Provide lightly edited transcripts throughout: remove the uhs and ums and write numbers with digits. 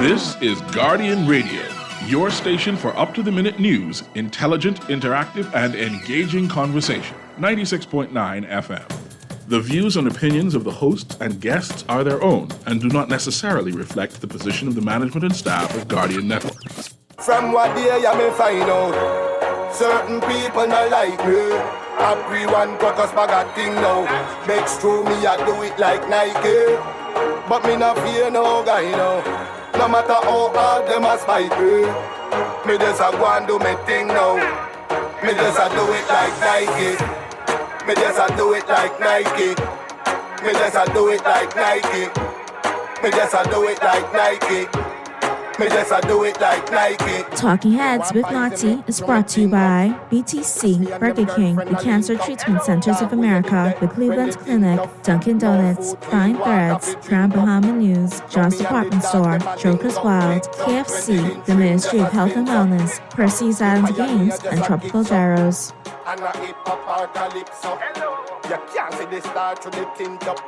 This is Guardian Radio, your station for up-to-the-minute news, intelligent, interactive, and engaging conversation. 96.9 FM. The views and opinions of the hosts and guests are their own and do not necessarily reflect the position of the management and staff of Guardian Network. From what day you may find out, certain people not like me. Everyone got us bag a thing now. Makes true me I do it like Nike. But me not fear no guy now. No matter how hard them a spite me, me just a go and do me thing now. Me just a do it like Nike. Me just a do it like Nike. Me just a do it like Nike. Me just a do it like Nike. Me just a do it like Nike. Talking Heads with Lottie is brought to you by BTC, Burger King, the Cancer Treatment Centers of America, the Cleveland Clinic, Dunkin' Donuts, Fine Threads, Grand Bahama News, John's Department Store, Joker's Wild, KFC, the Ministry of Health and Wellness, Percy's Island Games, and Tropical Gyros. And a hip-hop calypso. You can't see the star to the tint up.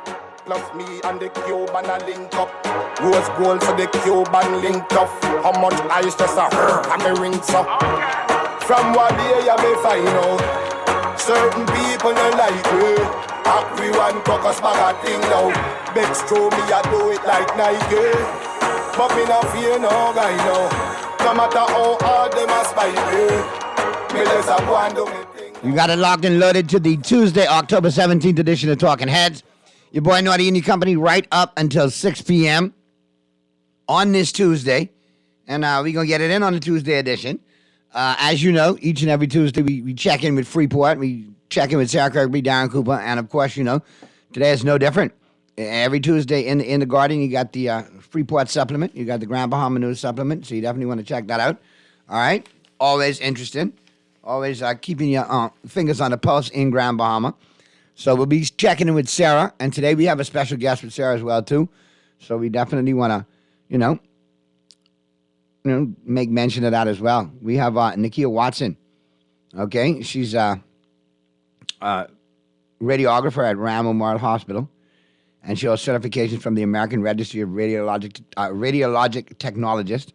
Plus me and the Cuban a link up. Rose gold for the Cuban link up. How much ice just a and me rings up. From what day you may find out, certain people don't like me. Everyone cock us bag a thing now. Begs through me I do it like Nike. But me not fear no guy now. No matter how hard them a spite me, me just a go and do me thing. You got it locked and loaded to the Tuesday, October 17th edition of Talking Heads. Your boy Naughty and your company right up until 6 p.m. on this Tuesday. And we're going to get it in on the Tuesday edition. As you know, each and every Tuesday we check in with Freeport. We check in with Sarah Kirkby, Darren Cooper. And, of course, you know, today is no different. Every Tuesday in the Guardian, you got the Freeport supplement. You got the Grand Bahama News supplement. So you definitely want to check that out. All right? Always interesting. Always keeping your fingers on the pulse in Grand Bahama. So we'll be checking in with Sarah, and today we have a special guest with Sarah as well, too. So we definitely want to, make mention of that as well. We have Nakia Watson, okay? She's a radiographer at Ram Memorial Hospital, and she holds certifications from the American Registry of Radiologic Technologists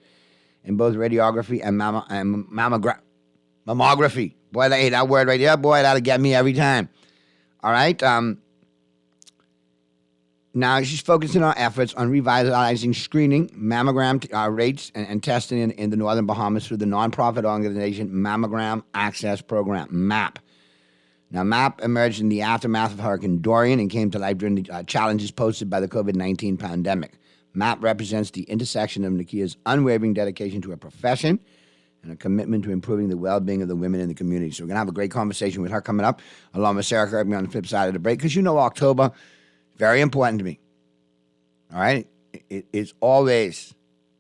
in both radiography and mammography. Boy, that word right there, boy, that'll get me every time. All right. Now she's focusing our efforts on revitalizing screening, mammogram rates, and testing in the Northern Bahamas through the nonprofit organization Mammogram Access Program, MAP. Now, MAP emerged in the aftermath of Hurricane Dorian and came to life during the challenges posed by the COVID-19 pandemic. MAP represents the intersection of Nakia's unwavering dedication to her profession and a commitment to improving the well-being of the women in the community. So we're going to have a great conversation with her coming up, along with Sarah Kirkby on the flip side of the break, because you know October, very important to me. All right? It's always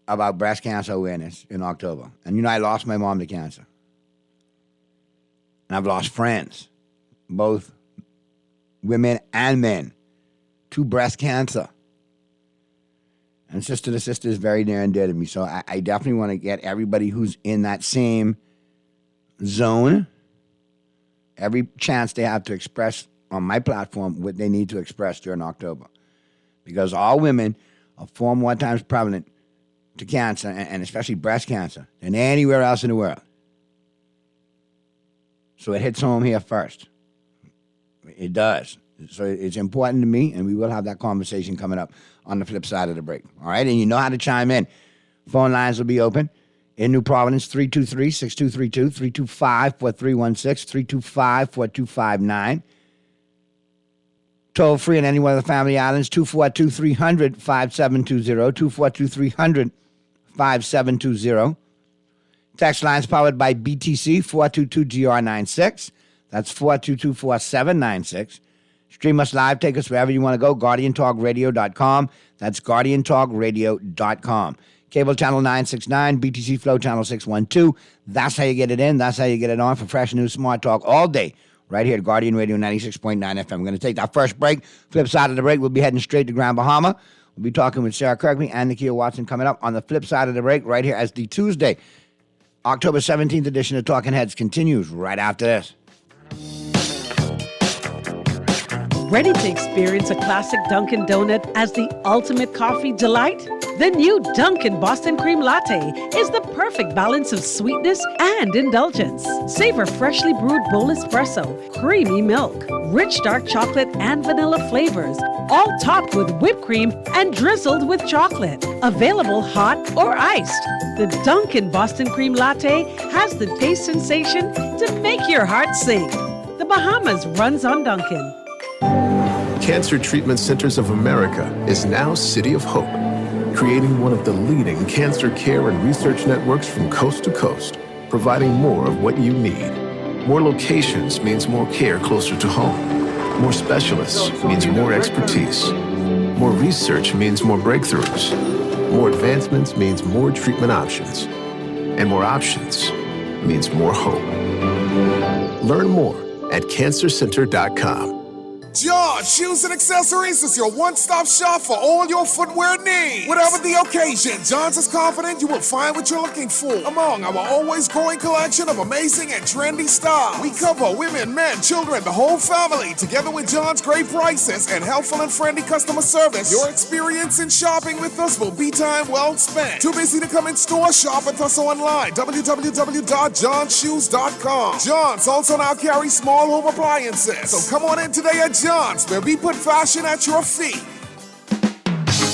about breast cancer awareness in October. And you know I lost my mom to cancer. And I've lost friends, both women and men, to breast cancer. And sister to sister is very near and dear to me. So I definitely want to get everybody who's in that same zone every chance they have to express on my platform what they need to express during October. Because all women are 4 more times prevalent to cancer, and especially breast cancer, than anywhere else in the world. So it hits home here first. It does. So it's important to me, and we will have that conversation coming up on the flip side of the break. All right? And you know how to chime in. Phone lines will be open. In New Providence, 323-6232, 325-4316, 325-4259. Toll free on any one of the family islands, 242-300-5720, 242-300-5720. Text lines powered by BTC, 422-GR96. That's 422-4796. Stream us live. Take us wherever you want to go. GuardianTalkRadio.com. That's GuardianTalkRadio.com. Cable channel 969, BTC Flow channel 612. That's how you get it in. That's how you get it on for fresh news, smart talk all day. Right here at Guardian Radio 96.9 FM. We're going to take that first break. Flip side of the break, we'll be heading straight to Grand Bahama. We'll be talking with Sarah Kirkby and Nakia Watson coming up on the flip side of the break right here as the Tuesday, October 17th edition of Talking Heads continues right after this. Ready to experience a classic Dunkin' Donut as the ultimate coffee delight? The new Dunkin' Boston Cream Latte is the perfect balance of sweetness and indulgence. Savor freshly brewed bold espresso, creamy milk, rich dark chocolate and vanilla flavors, all topped with whipped cream and drizzled with chocolate. Available hot or iced. The Dunkin' Boston Cream Latte has the taste sensation to make your heart sing. The Bahamas runs on Dunkin'. Cancer Treatment Centers of America is now City of Hope, creating one of the leading cancer care and research networks from coast to coast, providing more of what you need. More locations means more care closer to home. More specialists means more expertise. More research means more breakthroughs. More advancements means more treatment options. And more options means more hope. Learn more at cancercenter.com. John Shoes and Accessories is your one-stop shop for all your footwear needs. Whatever the occasion, John's is confident you will find what you're looking for among our always growing collection of amazing and trendy styles. We cover women, men, children, the whole family. Together with John's great prices and helpful and friendly customer service, your experience in shopping with us will be time well spent. Too busy to come in store? Shop with us online. www.johnshoes.com. John's also now carries small home appliances. So come on in today at John's, where we put fashion at your feet.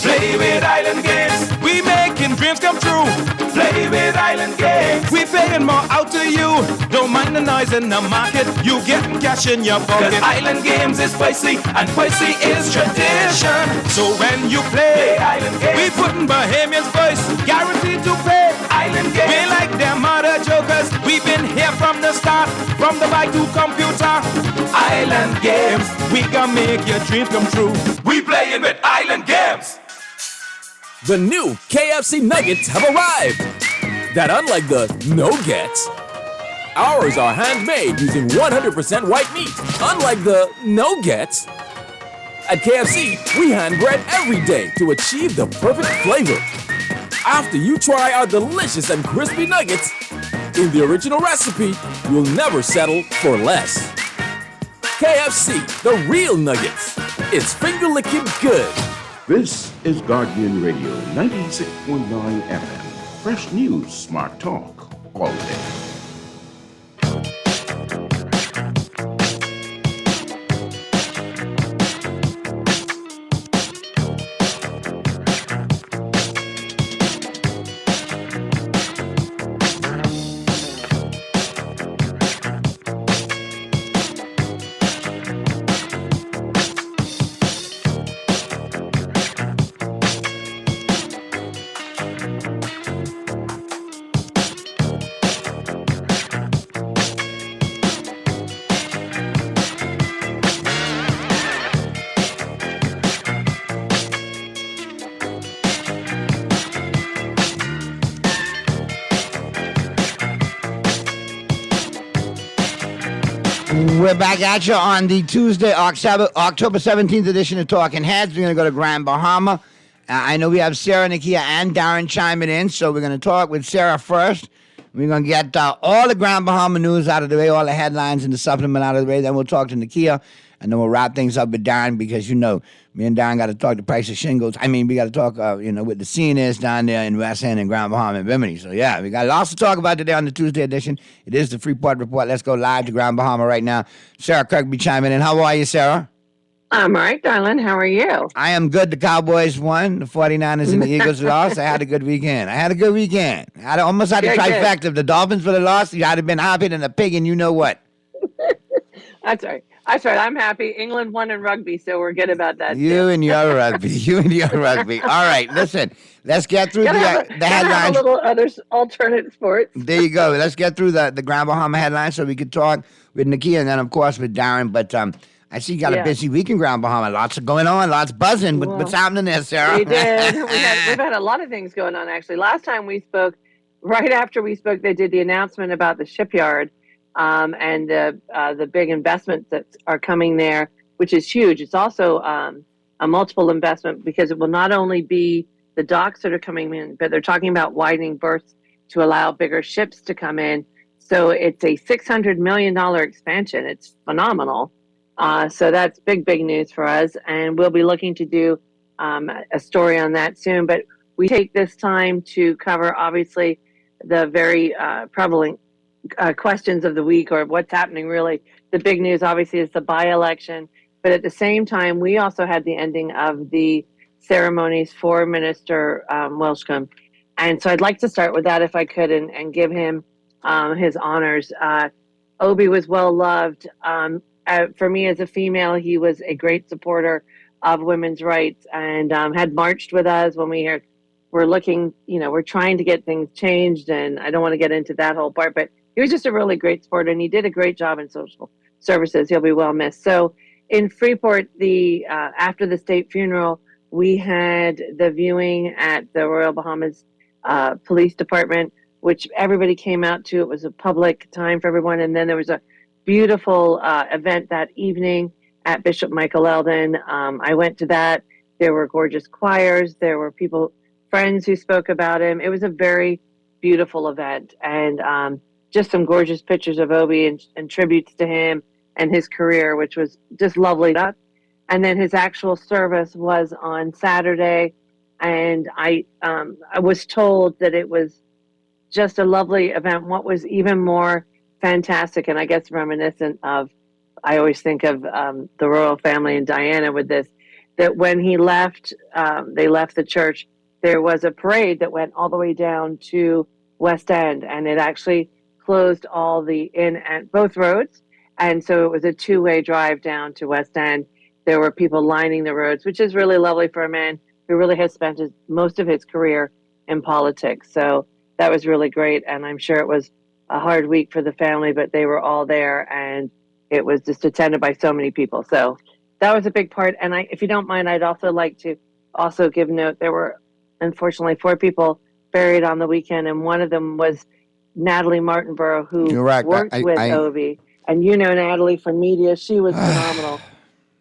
Play with Island Games, we making dreams come true. Play with Island Games, we paying more out to you. Don't mind the noise in the market, you getting cash in your pocket. 'Cause Island Games is spicy, and spicy is tradition. So when you play Island Games, we putting Bahamians first, guaranteed to pay. Island Games, we like them other jokers. We've been here from the start, from the bike to computer. Island Games, we gonna make your dreams come true. We playing with Island Games. The new KFC Nuggets have arrived. That unlike the no-gets, ours are handmade using 100% white meat. Unlike the no-gets, at KFC, we hand bread every day to achieve the perfect flavor. After you try our delicious and crispy nuggets, in the original recipe, you'll never settle for less. KFC, the real nuggets. It's finger-licking good. This is Guardian Radio 96.9 FM. Fresh news, smart talk, all day. We're back at you on the Tuesday, October 17th edition of Talking Heads. We're going to go to Grand Bahama. I know we have Sarah, Nakia, and Darren chiming in, so we're going to talk with Sarah first. We're going to get all the Grand Bahama news out of the way, all the headlines and the supplement out of the way. Then we'll talk to Nakia, and then we'll wrap things up with Darren because, you know, me and Darren got to talk the price of shingles. I mean, we got to talk, what the scene is down there in West End and Grand Bahama and Bimini. So, yeah, we got lots to talk about today on the Tuesday edition. It is the Freeport Report. Let's go live to Grand Bahama right now. Sarah Kirkby chiming in. How are you, Sarah? I'm all right, darling. How are you? I am good. The Cowboys won. The 49ers and the Eagles lost. I had a good weekend. I almost had a trifecta. If the Dolphins would have lost, I'd have been happier than a pig, and you know what? That's right. I'm happy. England won in rugby, so we're good about that. You and your rugby. All right, listen. Let's get through the headlines. Have a little other alternate sports. There you go. Let's get through the Grand Bahama headlines so we could talk with Nakia and then, of course, with Darren. But I see you got a busy week in Grand Bahama. Lots going on. Lots buzzing. What's happening there, Sarah? We did. We've had a lot of things going on, actually. Last time we spoke, right after we spoke, they did the announcement about the shipyard. And the big investments that are coming there, which is huge. It's also a multiple investment because it will not only be the docks that are coming in, but they're talking about widening berths to allow bigger ships to come in. So it's a $600 million expansion. It's phenomenal. So that's big news for us. And we'll be looking to do a story on that soon. But we take this time to cover, obviously, the very prevalent questions of the week, or what's happening really. The big news, obviously, is the by-election. But at the same time, we also had the ending of the ceremonies for Minister Welshcombe. And so I'd like to start with that, if I could, and give him his honors. Obi was well loved. For me as a female, he was a great supporter of women's rights, and had marched with us when we're looking, we're trying to get things changed. And I don't want to get into that whole part, but he was just a really great supporter, and he did a great job in social services. He'll be well missed. So in Freeport, after the state funeral, we had the viewing at the Royal Bahamas Police Department, which everybody came out to. It was a public time for everyone. And then there was a beautiful event that evening at Bishop Michael Eldon. I went to that. There were gorgeous choirs. There were friends who spoke about him. It was a very beautiful event, and just some gorgeous pictures of Obi and tributes to him and his career, which was just lovely. And then his actual service was on Saturday, and I was told that it was just a lovely event. What was even more fantastic, and I guess reminiscent of, I always think of the royal family and Diana with this, that when he left, they left the church, there was a parade that went all the way down to West End, and it actually closed all the in at both roads. And so it was a two-way drive down to West End. There were people lining the roads, which is really lovely for a man who really has spent most of his career in politics. So that was really great. And I'm sure it was a hard week for the family, but they were all there, and it was just attended by so many people. So that was a big part. And if you don't mind, I'd also like to also give note, there were unfortunately 4 people buried on the weekend, and one of them was Natalie Martinborough, who worked with Obi. And Natalie from media, she was phenomenal.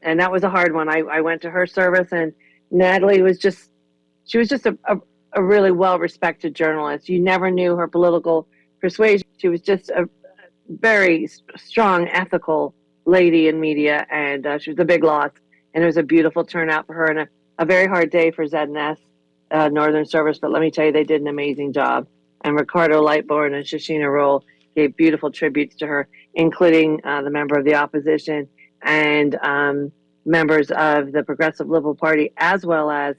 And that was a hard one. I went to her service, and Natalie was just a really well-respected journalist. You never knew her political persuasion. She was just a very strong, ethical lady in media, and she was a big loss. And it was a beautiful turnout for her, and a very hard day for ZNS Northern Service. But let me tell you, they did an amazing job. And Ricardo Lightbourne and Shoshana Roll gave beautiful tributes to her, including the member of the opposition and members of the Progressive Liberal Party, as well as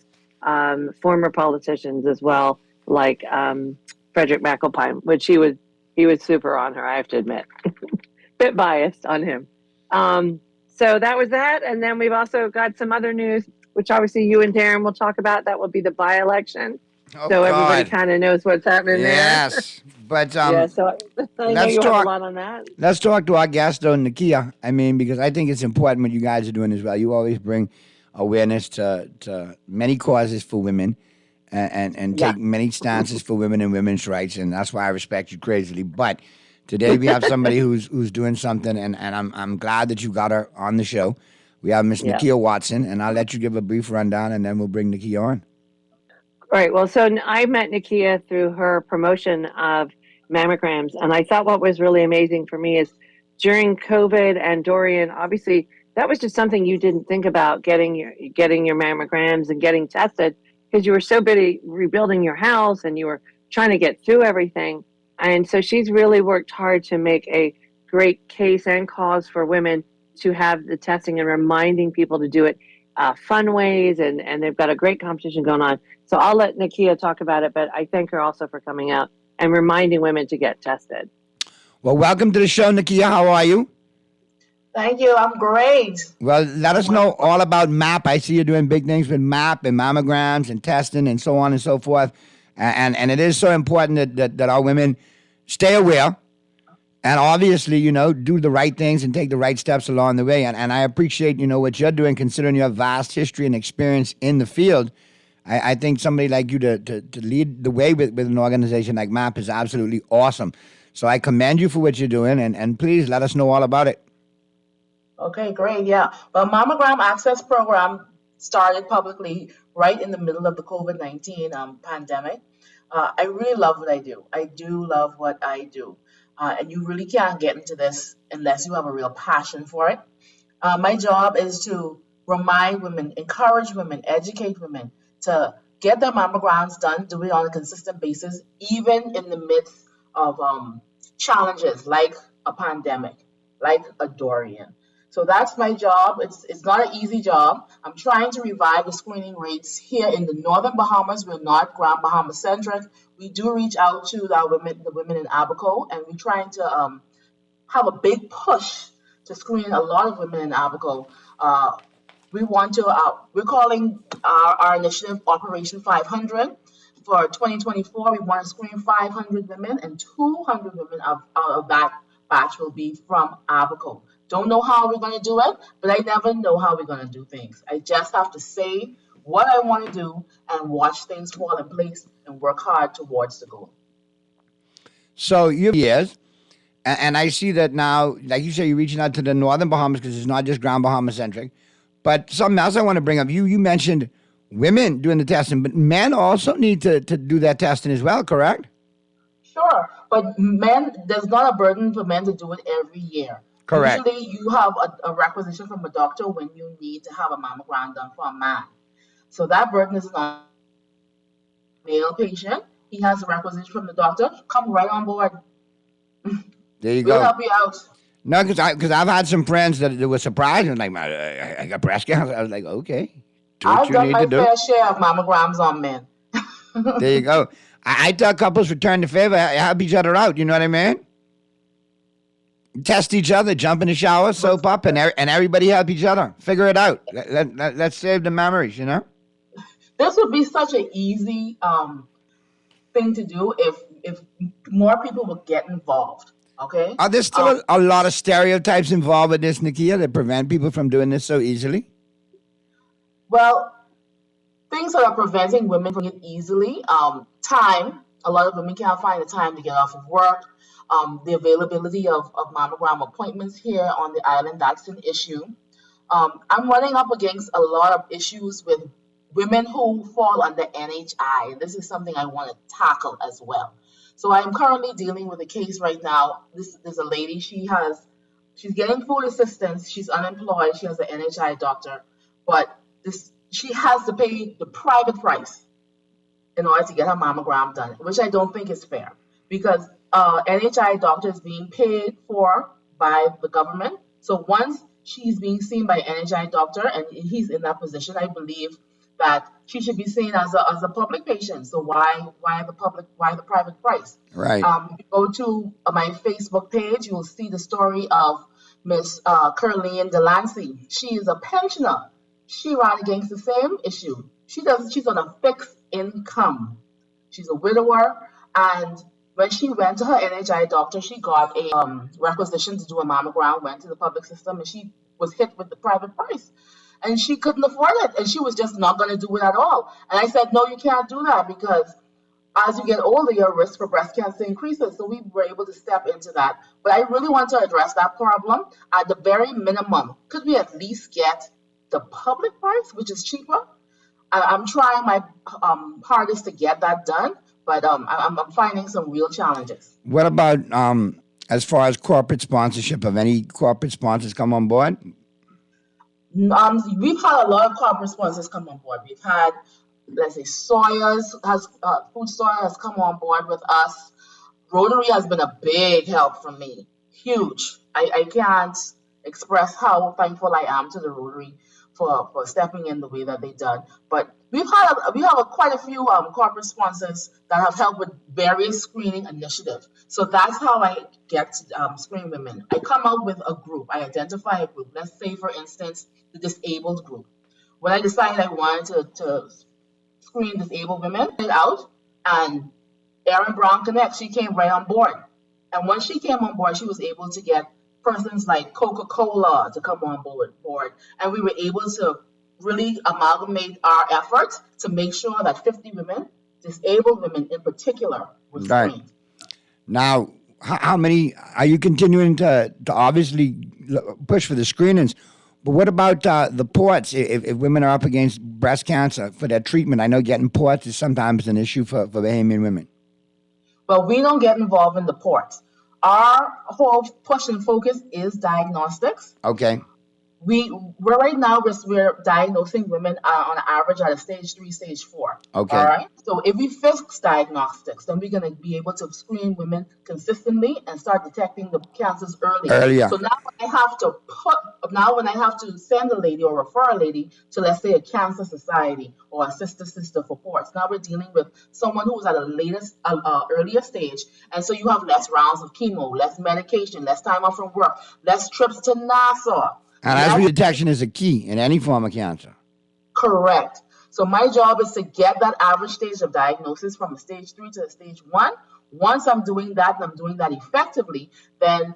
former politicians as well, like Frederick McAlpine, which he was super on her, I have to admit. Bit biased on him. So that was that. And then we've also got some other news, which obviously you and Darren will talk about. That will be the by-election. Oh, so God. Everybody kind of knows what's happening there. Yes, but yeah, so I know you have a lot on that. Let's talk to our guest, though, Nakia. I mean, because I think it's important what you guys are doing as well. You always bring awareness to many causes for women and take many stances for women and women's rights, and that's why I respect you crazily. But today we have somebody who's doing something, and I'm glad that you got her on the show. We have Miss Nakia Watson, and I'll let you give a brief rundown, and then we'll bring Nakia on. Right. Well, so I met Nakia through her promotion of mammograms, and I thought what was really amazing for me is during COVID and Dorian, obviously that was just something you didn't think about, getting your mammograms and getting tested, because you were so busy rebuilding your house and you were trying to get through everything. And so she's really worked hard to make a great case and cause for women to have the testing and reminding people to do it fun ways, and they've got a great competition going on. So I'll let Nakia talk about it, but I thank her also for coming out and reminding women to get tested. Well, welcome to the show, Nakia. How are you? Thank you. I'm great. Well, let us know all about MAP. I see you're doing big things with MAP and mammograms and testing and so on and so forth. And it is so important that our women stay aware and obviously, do the right things and take the right steps along the way. And I appreciate, what you're doing, considering your vast history and experience in the field. I think somebody like you to lead the way with an organization like MAP is absolutely awesome. So I commend you for what you're doing, and please let us know all about it. Okay, great. Yeah. Well, Mammogram Access Program started publicly right in the middle of the COVID-19 pandemic. I really love what I do. I do love what I do. And you really can't get into this unless you have a real passion for it. My job is to remind women, encourage women, educate women to get their mammograms done, do it on a consistent basis, even in the midst of challenges like a pandemic, like a Dorian. So that's my job. It's not an easy job. I'm trying to revive the screening rates here in the Northern Bahamas. We're not Grand Bahama centric. We do reach out to the women in Abaco, and we're trying to have a big push to screen a lot of women in Abaco. We're calling our initiative Operation 500. For 2024, we want to screen 500 women, and 200 women out of that batch will be from Abaco. Don't know how we're going to do it, but I never know how we're going to do things. I just have to say what I want to do and watch things fall in place and work hard towards the goal. So years, and I see that now, like you say, you're reaching out to the Northern Bahamas because it's not just Grand Bahama centric. But something else I want to bring up, you mentioned women doing the testing, but men also need to do that testing as well, correct? Sure, but there's not a burden for men to do it every year. Correct. Usually you have a requisition from a doctor when you need to have a mammogram done for a man. So that burden is on a male patient. He has a requisition from the doctor. Come right on board. There you We'll go. help you out. No, because I've had some friends that were surprised and like, I got breast cancer. I was like, okay, do what I've you done need my to do. fair share of mammograms on men. There you go. I tell couples return the favor, help each other out. You know what I mean? Test each other, jump in the shower, soap up, and everybody help each other. Figure it out. Let's save the memories, you know? This would be such an easy thing to do if more people would get involved. Okay. Are there still a lot of stereotypes involved with this, Nakia, that prevent people from doing this so easily? Well, things that are preventing women from doing it easily. Time. A lot of women can't find the time to get off of work. The availability of mammogram appointments here on the island, that's an issue. I'm running up against a lot of issues with women who fall under NHI, and this is something I want to tackle as well. So I'm currently dealing with a case right now. There's a lady, she's getting food assistance, she's unemployed, she has an NHI doctor, but she has to pay the private price in order to get her mammogram done, which I don't think is fair because NHI doctor is being paid for by the government. So once she's being seen by an NHI doctor and he's in that position, I believe that she should be seen as a public patient. So why the private price? Right. If you go to my Facebook page, you will see the story of Miss Curleen Delancey. She is a pensioner. She ran against the same issue. She's on a fixed income. She's a widower, and when she went to her NHI doctor, she got a requisition to do a mammogram, went to the public system, and she was hit with the private price. And she couldn't afford it, and she was just not going to do it at all. And I said, no, you can't do that because as you get older, your risk for breast cancer increases. So we were able to step into that. But I really want to address that problem. At the very minimum, could we at least get the public price, which is cheaper? I'm trying my hardest to get that done, but I'm finding some real challenges. What about as far as corporate sponsorship? Have any corporate sponsors come on board? We've had a lot of corporate sponsors come on board. We've had, let's say, Food Soya has come on board with us. Rotary has been a big help for me, huge. I can't express how thankful I am to the Rotary for stepping in the way that they've done. But we have quite a few corporate sponsors that have helped with various screening initiatives. So that's how I get to screen women. I come out with a group. I identify a group. Let's say, for instance, the disabled group. When I decided I wanted to screen disabled women, I out, and Erin Brown Connect, she came right on board. And when she came on board, she was able to get persons like Coca-Cola to come on board. And we were able to really amalgamate our efforts to make sure that 50 women, disabled women in particular, were screened. Right. Now, how many are you continuing to obviously push for the screenings? But what about the ports? If women are up against breast cancer for their treatment, I know getting ports is sometimes an issue for Bahamian women. Well, we don't get involved in the ports. Our whole push and focus is diagnostics. Okay. we're right now we're diagnosing women on average at a stage 3, stage 4. Okay. All right. So if we fix diagnostics, then we're going to be able to screen women consistently and start detecting the cancers early. Earlier. So now when I have to send a lady or refer a lady to, let's say, a cancer society or a sister for ports, now we're dealing with someone who is at a earlier stage, and so you have less rounds of chemo, less medication, less time off from work, less trips to Nassau. And early detection is a key in any form of cancer. Correct. So my job is to get that average stage of diagnosis from a stage 3 to a stage 1. Once I'm doing that and I'm doing that effectively, then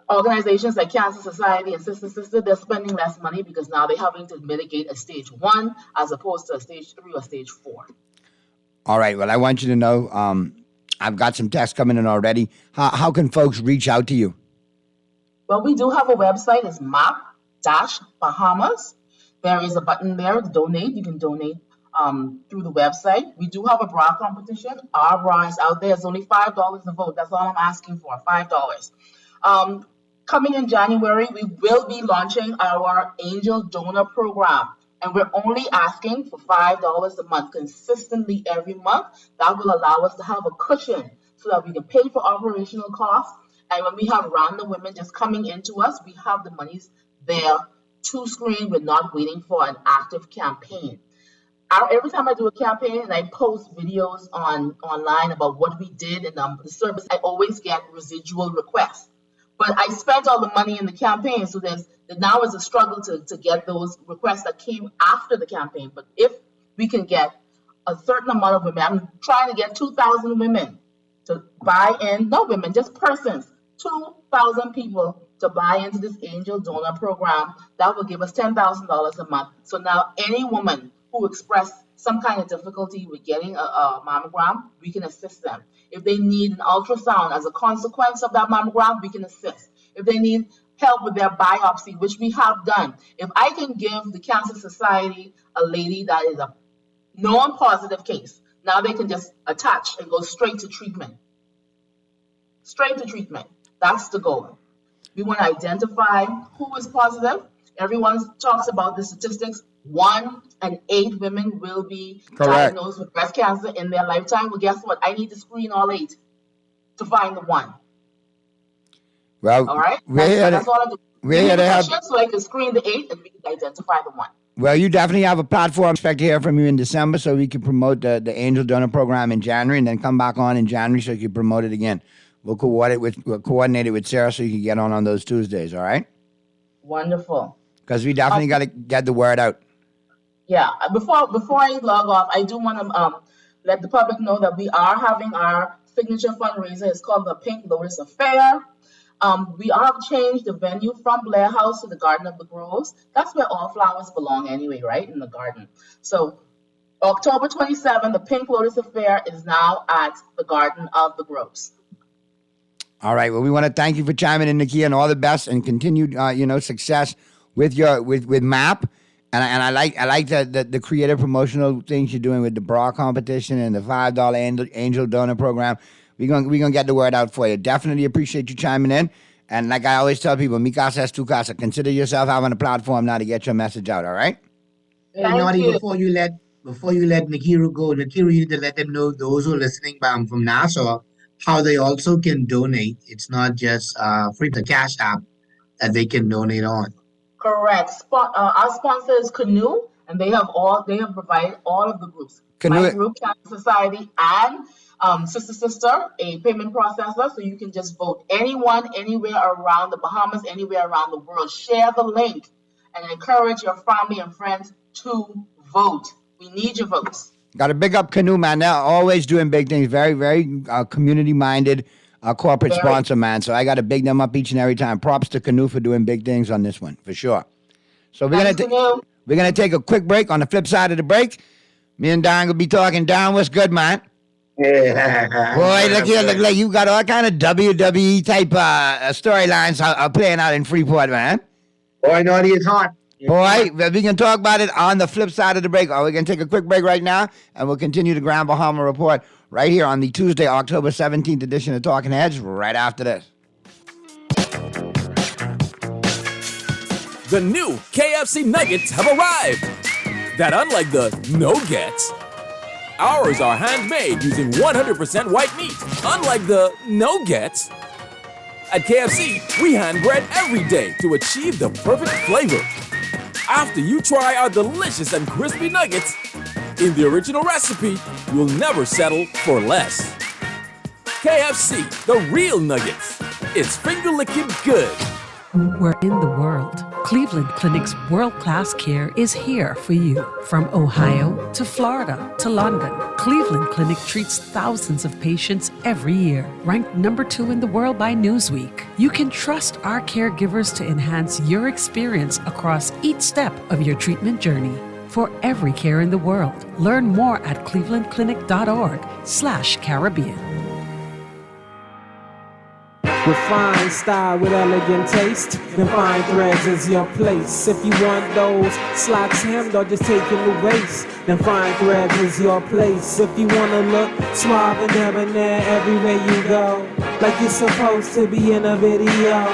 organizations like Cancer Society and Sister, they're spending less money because now they're having to mitigate a stage 1 as opposed to a stage 3 or stage 4. All right. Well, I want you to know I've got some texts coming in already. How can folks reach out to you? Well, we do have a website. It's MAP-Bahamas. There is a button there to donate. You can donate through the website. We do have a bra competition. Our bra is out there. It's only $5 a vote. That's all I'm asking for, $5. Coming in January, we will be launching our Angel Donor Program. And we're only asking for $5 a month consistently every month. That will allow us to have a cushion so that we can pay for operational costs. And when we have random women just coming into us, we have the monies there to screen. We're not waiting for an active campaign. Every time I do a campaign and I post videos online about what we did and the service, I always get residual requests. But I spent all the money in the campaign, so now is a struggle to get those requests that came after the campaign. But if we can get a certain amount of women, I'm trying to get 2,000 women to buy in, no women, just persons, 2,000 people to buy into this Angel Donor Program. That will give us $10,000 a month. So now any woman who expressed some kind of difficulty with getting a mammogram, we can assist them. If they need an ultrasound as a consequence of that mammogram, we can assist. If they need help with their biopsy, which we have done, if I can give the Cancer Society a lady that is a known positive case, now they can just attach and go straight to treatment. Straight to treatment. That's the goal. We want to identify who is positive. Everyone talks about the statistics. 1 in 8 women will be diagnosed with breast cancer in their lifetime. Well, guess what? I need to screen all 8 to find the 1. Well, all right. That's all I do. We're here to help, so I can screen the 8 and we can identify the 1. Well, you definitely have a platform. Expect to hear from you in December, so we can promote the Angel Donor Program in January, and then come back on in January so you can promote it again. We'll coordinate it with Sarah so you can get on those Tuesdays. All right. Wonderful. Because we definitely got to get the word out. Yeah. Before I log off, I do want to let the public know that we are having our signature fundraiser. It's called the Pink Lotus Affair. We have changed the venue from Blair House to the Garden of the Groves. That's where all flowers belong anyway, right? In the garden. So October 27th, the Pink Lotus Affair is now at the Garden of the Groves. All right. Well, we want to thank you for chiming in, Nikki, and all the best and continued, success with MAP. And I like the creative promotional things you're doing with the bra competition and the $5 Angel Donor Program. We're gonna get the word out for you. Definitely appreciate you chiming in. And like I always tell people, mi casa es tu casa. Consider yourself having a platform now to get your message out. All right. Hey, Naughty, before you let Nakiru go, Nakiru, you need to let them know, those who are listening from Nassau, how they also can donate. It's not just free the Cash App that they can donate on. Correct. Our sponsor is Canoe, and they have provided all of the groups. Canoe. My group, Cancer Society, and Sister, a payment processor, so you can just vote. Anyone, anywhere around the Bahamas, anywhere around the world, share the link and encourage your family and friends to vote. We need your votes. Got to big up Canoe, man. They're always doing big things. Very, very community-minded corporate sponsor, man. So I got to big them up each and every time. Props to Canoe for doing big things on this one, for sure. So we're gonna take a quick break. On the flip side of the break, me and Don will be talking. Don, what's good, man? Yeah. Boy, look like you got all kind of WWE type storylines playing out in Freeport, man. Boy, Naughty, it's hot. Boy, we can talk about it on the flip side of the break. We're going to take a quick break right now, and we'll continue the Grand Bahama Report right here on the Tuesday, October 17th edition of Talking Heads right after this. The new KFC Nuggets have arrived. That unlike the no-gets, ours are handmade using 100% white meat. Unlike the no-gets, at KFC, we hand bread every day to achieve the perfect flavor. After you try our delicious and crispy nuggets, in the original recipe, you'll never settle for less. KFC, the real nuggets. It's finger-licking good. We're in the world. Cleveland Clinic's world-class care is here for you. From Ohio to Florida to London, Cleveland Clinic treats thousands of patients every year. Ranked number 2 in the world by Newsweek, you can trust our caregivers to enhance your experience across each step of your treatment journey. For every care in the world, learn more at clevelandclinic.org/Caribbean. Refined style with elegant taste, then fine threads is your place. If you want those slacks hemmed or just taking the waist, then fine threads is your place. If you wanna look suave and debonair everywhere you go, like you're supposed to be in a video,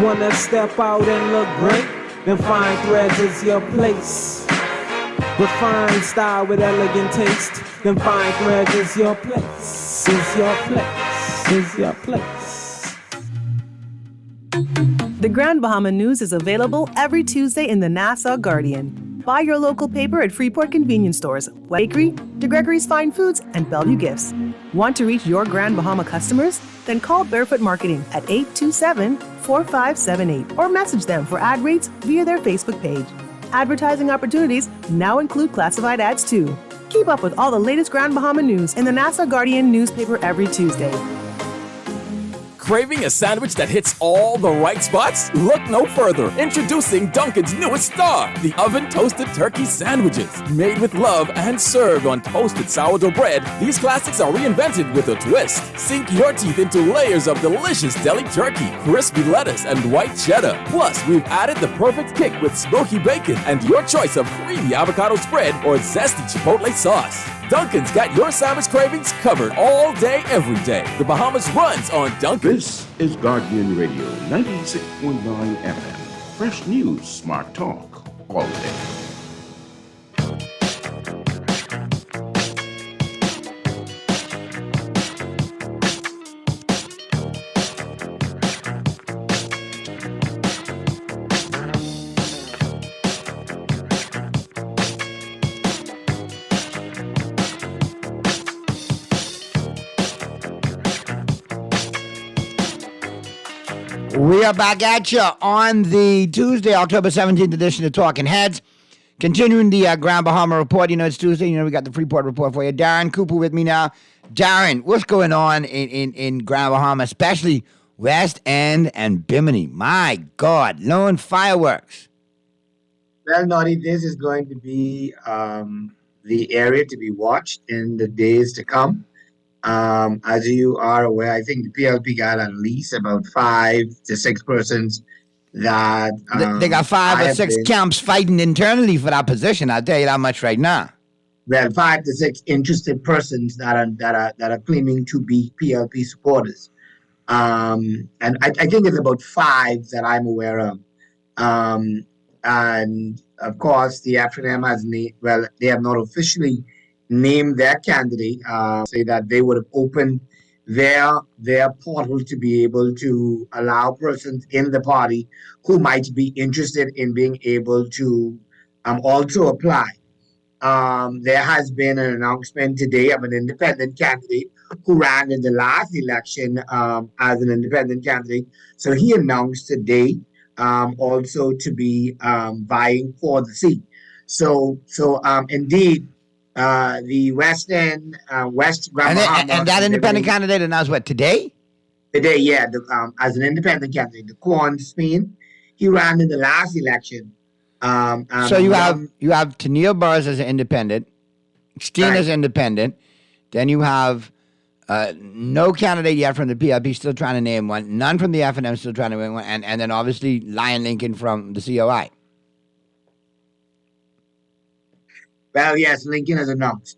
wanna step out and look great, then fine threads is your place. Refined style with elegant taste, then fine threads is your place, is your place, is your place. The Grand Bahama News is available every Tuesday in the Nassau Guardian. Buy your local paper at Freeport convenience stores, Bakery, DeGregory's Fine Foods, and Bellevue Gifts. Want to reach your Grand Bahama customers? Then call Barefoot Marketing at 827-4578 or message them for ad rates via their Facebook page. Advertising opportunities now include classified ads too. Keep up with all the latest Grand Bahama news in the Nassau Guardian newspaper every Tuesday. Craving a sandwich that hits all the right spots? Look no further. Introducing Dunkin's newest star, the oven-toasted turkey sandwiches. Made with love and served on toasted sourdough bread, these classics are reinvented with a twist. Sink your teeth into layers of delicious deli turkey, crispy lettuce, and white cheddar. Plus, we've added the perfect kick with smoky bacon and your choice of creamy avocado spread or zesty chipotle sauce. Dunkin's got your sandwich cravings covered all day, every day. The Bahamas runs on Dunkin'. This is Guardian Radio 96.9 FM. Fresh news, smart talk, all day. We are back at you on the Tuesday, October 17th edition of Talking Heads. Continuing the Grand Bahama Report. You know, it's Tuesday. You know, we got the Freeport Report for you. Darren Cooper with me now. Darren, what's going on in Grand Bahama, especially West End and Bimini? My God, lone fireworks. Well, Naughty, this is going to be the area to be watched in the days to come. As you are aware, I think the PLP got at least about 5 to 6 persons that They got 5 or 6 camps fighting internally for that position. I'll tell you that much right now. Well, 5 to 6 interested persons that are claiming to be PLP supporters, and I think it's about 5 that I'm aware of. And of course, the FNM has they have not officially named their candidate, say that they would have opened their portal to be able to allow persons in the party who might be interested in being able to also apply. There has been an announcement today of an independent candidate who ran in the last election as an independent candidate. So he announced today also to be vying for the seat. So indeed, the West End, West Grand Bahama, and that independent candidate announced what, today? Today, yeah, as an independent candidate, the Quan Spain, he ran in the last election. So you have Tennille Burris as an independent, Steen as independent, then you have no candidate yet from the PLP still trying to name one, none from the FNM still trying to name one, and then obviously Lion Lincoln from the COI. Well, yes, Lincoln has announced.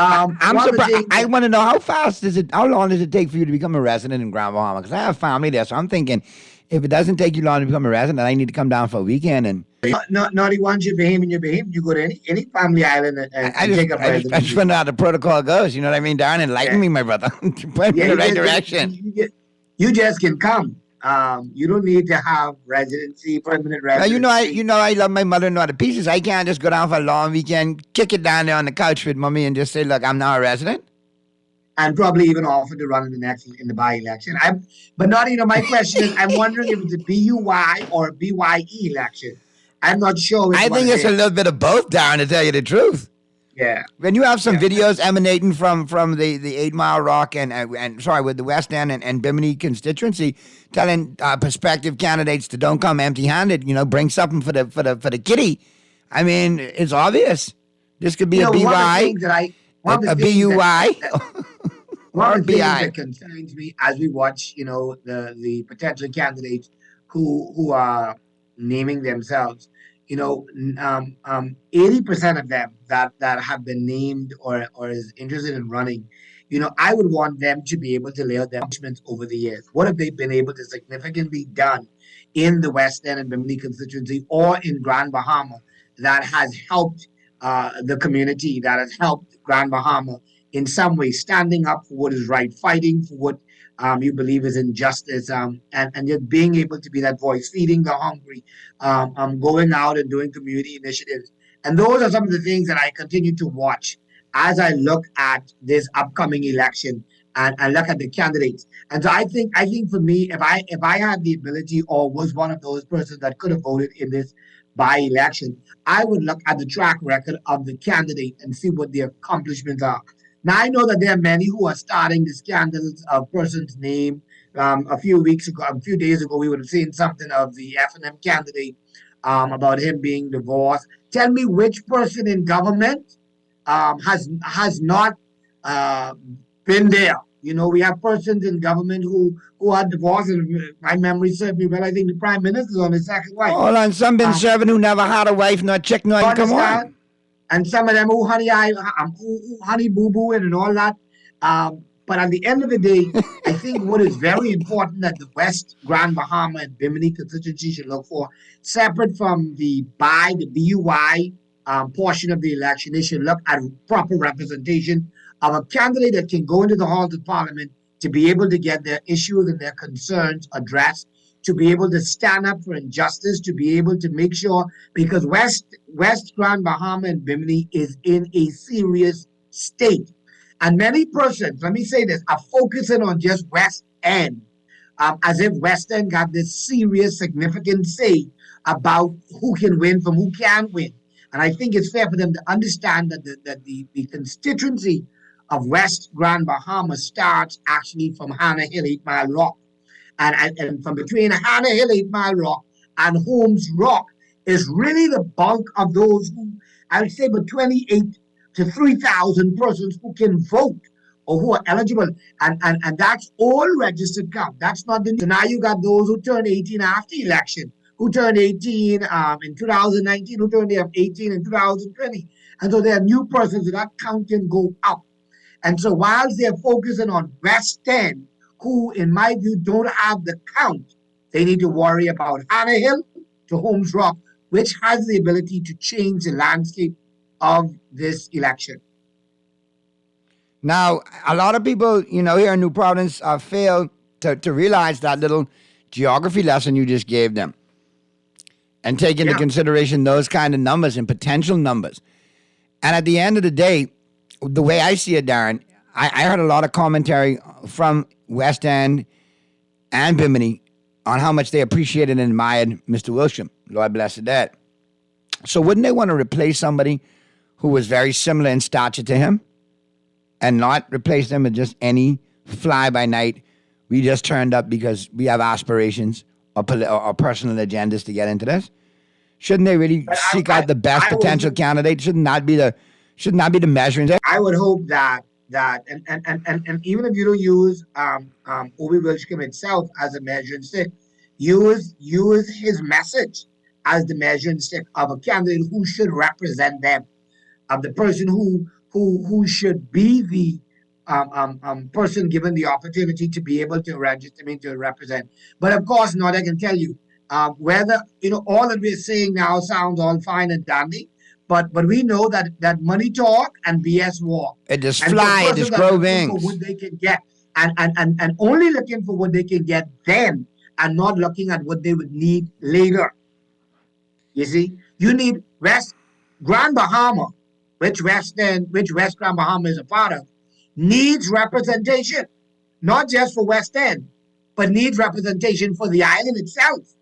I'm one of the surprised. things I want to know how long does it take for you to become a resident in Grand Bahama? Because I have family there, so I'm thinking if it doesn't take you long to become a resident, I need to come down for a weekend and. Not once you're Bahamian, you go to any family island and take up residency. I just wonder how the protocol goes. You know what I mean, Darren? Enlighten me, my brother. Point me in the right direction. You just can come. You don't need to have permanent residency. I love my mother-in-law to pieces. I can't just go down for a long weekend, kick it down there on the couch with mommy, and just say, "Look, I'm now a resident." And probably even offer to run in the by-election. My question is, I'm wondering if it's a BUY or a BYE election. I'm not sure. I think it's a little bit of both, Darren, to tell you the truth. Yeah. When you have some videos emanating from the 8 Mile Rock with the West End and Bimini constituency, telling prospective candidates to don't come empty-handed, bring something for the kitty. I mean, it's obvious. This could be a BY, a BUY, one or of the things BI. that concerns me as we watch, the potential candidates who are naming themselves, 80% of them that have been named or is interested in running, I would want them to be able to lay out their accomplishments over the years. What have they been able to significantly done in the West End and Bimini constituency or in Grand Bahama that has helped the community, that has helped Grand Bahama in some way, standing up for what is right, fighting for what you believe is injustice, and just being able to be that voice, feeding the hungry, going out and doing community initiatives. And those are some of the things that I continue to watch as I look at this upcoming election and look at the candidates. And so I think for me, if I had the ability or was one of those persons that could have voted in this by-election, I would look at the track record of the candidate and see what the accomplishments are. Now, I know that there are many who are starting the scandals of person's name. A few days ago, we would have seen something of the F&M candidate about him being divorced. Tell me which person in government has not been there. We have persons in government who are divorced, and my memory serves me well. I think the Prime Minister's on his second wife. Hold on, some been serving who never had a wife, nor chick, nor come on. And some of them who honey boo boo and all that. But at the end of the day, I think what is very important that the West Grand Bahama and Bimini constituency should look for, separate from the BUY portion of the election, they should look at proper representation of a candidate that can go into the halls of parliament to be able to get their issues and their concerns addressed, to be able to stand up for injustice, to be able to make sure, because West Grand Bahama and Bimini is in a serious state. And many persons, let me say this, are focusing on just West End, as if West End got this serious, significant say about who can win from who can't win. And I think it's fair for them to understand that the constituency of West Grand Bahama starts actually from Hannah Hill, 8 Mile Rock. And from between Hannah Hill, 8 Mile Rock, and Holmes Rock is really the bulk of those who, I would say, about 28 to 3,000 persons who can vote or who are eligible. And that's all registered count. That's not the new. So now you got those who turned 18 after election, who turned 18 in 2019, who turned 18 in 2020. And so there are new persons, so that count can go up. And so whilst they're focusing on West End, who, in my view, don't have the count, they need to worry about Hannah Hill to Holmes Rock, which has the ability to change the landscape of this election. Now, a lot of people, here in New Providence fail to realize that little geography lesson you just gave them and take into consideration those kind of numbers and potential numbers. And at the end of the day, the way I see it, Darren, I heard a lot of commentary from West End and Bimini on how much they appreciated and admired Mr. Wilsham. Lord bless the dead. So wouldn't they want to replace somebody who was very similar in stature to him and not replace them with just any fly-by-night, we just turned up because we have aspirations or personal agendas to get into this? Shouldn't they really seek out the best potential candidate? Shouldn't that be the measuring stick? I would hope that and even if you don't use Obi Wilsham itself as a measuring stick, use his message as the measuring stick of a candidate who should represent them, of the person who who should be the person given the opportunity to be able to register, to represent. But of course, not I can tell you whether all that we're saying now sounds all fine and dandy, but we know that money talk and BS walk. It just fly, it just grow wings. For what they can get, and only looking for what they can get then, and not looking at what they would need later. You see, you need Grand Bahama, which West Grand Bahama is a part of, needs representation, not just for West End, but needs representation for the island itself.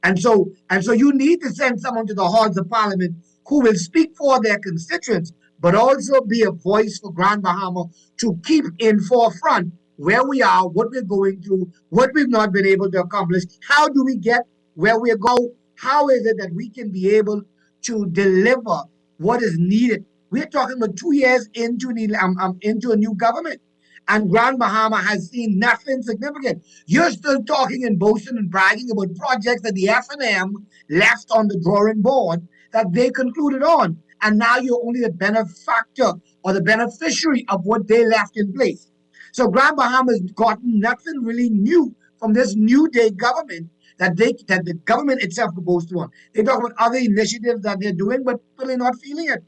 And so you need to send someone to the halls of Parliament who will speak for their constituents, but also be a voice for Grand Bahama to keep in forefront where we are, what we're going through, what we've not been able to accomplish. How do we get where we go? How is it that we can be able to deliver what is needed? We're talking about 2 years into a new government, and Grand Bahama has seen nothing significant. You're still talking and boasting and bragging about projects that the F&M left on the drawing board that they concluded on, and now you're only the benefactor or the beneficiary of what they left in place. So Grand Bahama has gotten nothing really new from this New Day government that the government itself could boast on. They talk about other initiatives that they're doing, but really not feeling it.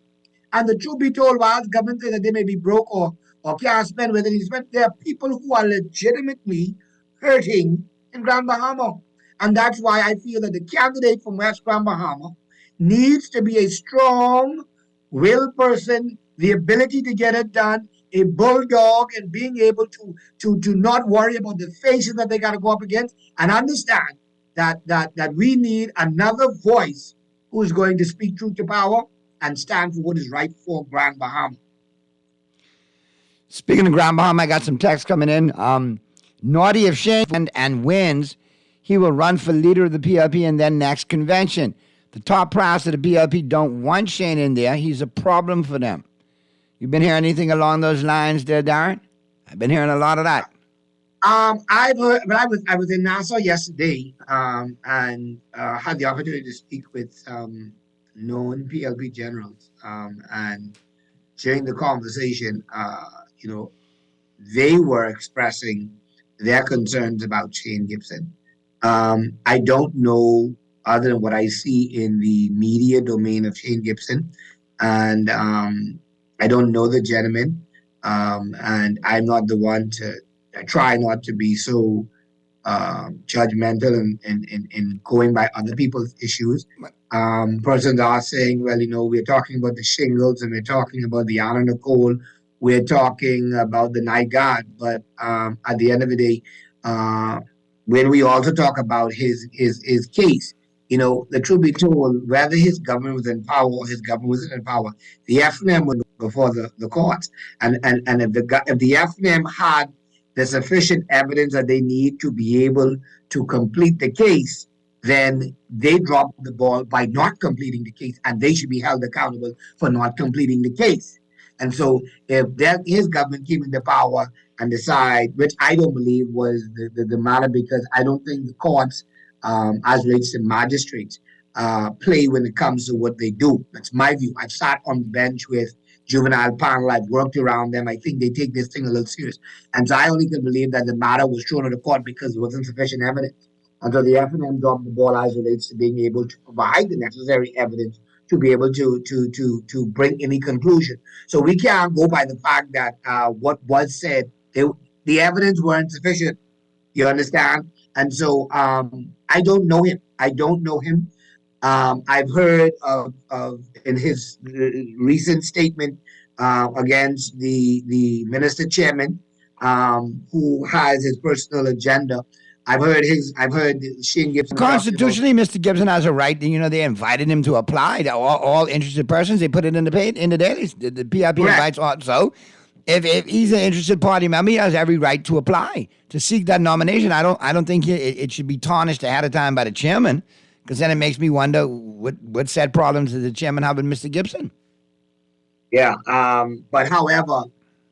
And the truth be told, while the government says that they may be broke or can't spend whether they spend, there are people who are legitimately hurting in Grand Bahama. And that's why I feel that the candidate from West Grand Bahama needs to be a strong will person, the ability to get it done, a bulldog, and being able to not worry about the faces that they got to go up against, and understand that we need another voice who's going to speak truth to power and stand for what is right for Grand Bahama. Speaking of Grand Bahama, I got some text coming in. Naughty if Shane and wins, he will run for leader of the PLP and then next convention. The top brass of the PLP don't want Shane in there. He's a problem for them. You been hearing anything along those lines there, Darren? I've been hearing a lot of that. I've heard, but I was in Nassau yesterday and had the opportunity to speak with known PLP generals, and during the conversation, they were expressing their concerns about Shane Gibson. I don't know other than what I see in the media domain of Shane Gibson, and I don't know the gentleman, and I'm not the one to. I try not to be so judgmental in going by other people's issues. Persons are saying, well, we're talking about the shingles and we're talking about the Anna Nicole, we're talking about the night guard, but at the end of the day, when we also talk about his case, the truth be told, whether his government was in power or his government wasn't in power, the FNM would go before the courts, and if the FNM had the sufficient evidence that they need to be able to complete the case, then they dropped the ball by not completing the case, and they should be held accountable for not completing the case. And so if his government came into power and decide, which I don't believe was the matter, because I don't think the courts, as relates to magistrates, play when it comes to what they do. That's my view. I've sat on the bench with juvenile panel. I've worked around them. I think they take this thing a little serious. And so I only can believe that the matter was thrown to the court because there wasn't sufficient evidence. And so the FNM dropped the ball as relates to being able to provide the necessary evidence to be able to bring any conclusion. So we can't go by the fact that what was said, the evidence weren't sufficient. You understand? And so I don't know him. I've heard of in his recent statement against the minister chairman, who has his personal agenda. I've heard Shane Gibson. Constitutionally, Mr. Gibson has a right. They invited him to apply. All interested persons, they put it in the dailies. The PIP invites all. So if he's an interested party member, he has every right to apply to seek that nomination. I don't think it should be tarnished ahead of time by the chairman, because then it makes me wonder what said problems does the chairman have with Mr. Gibson? Yeah, but however,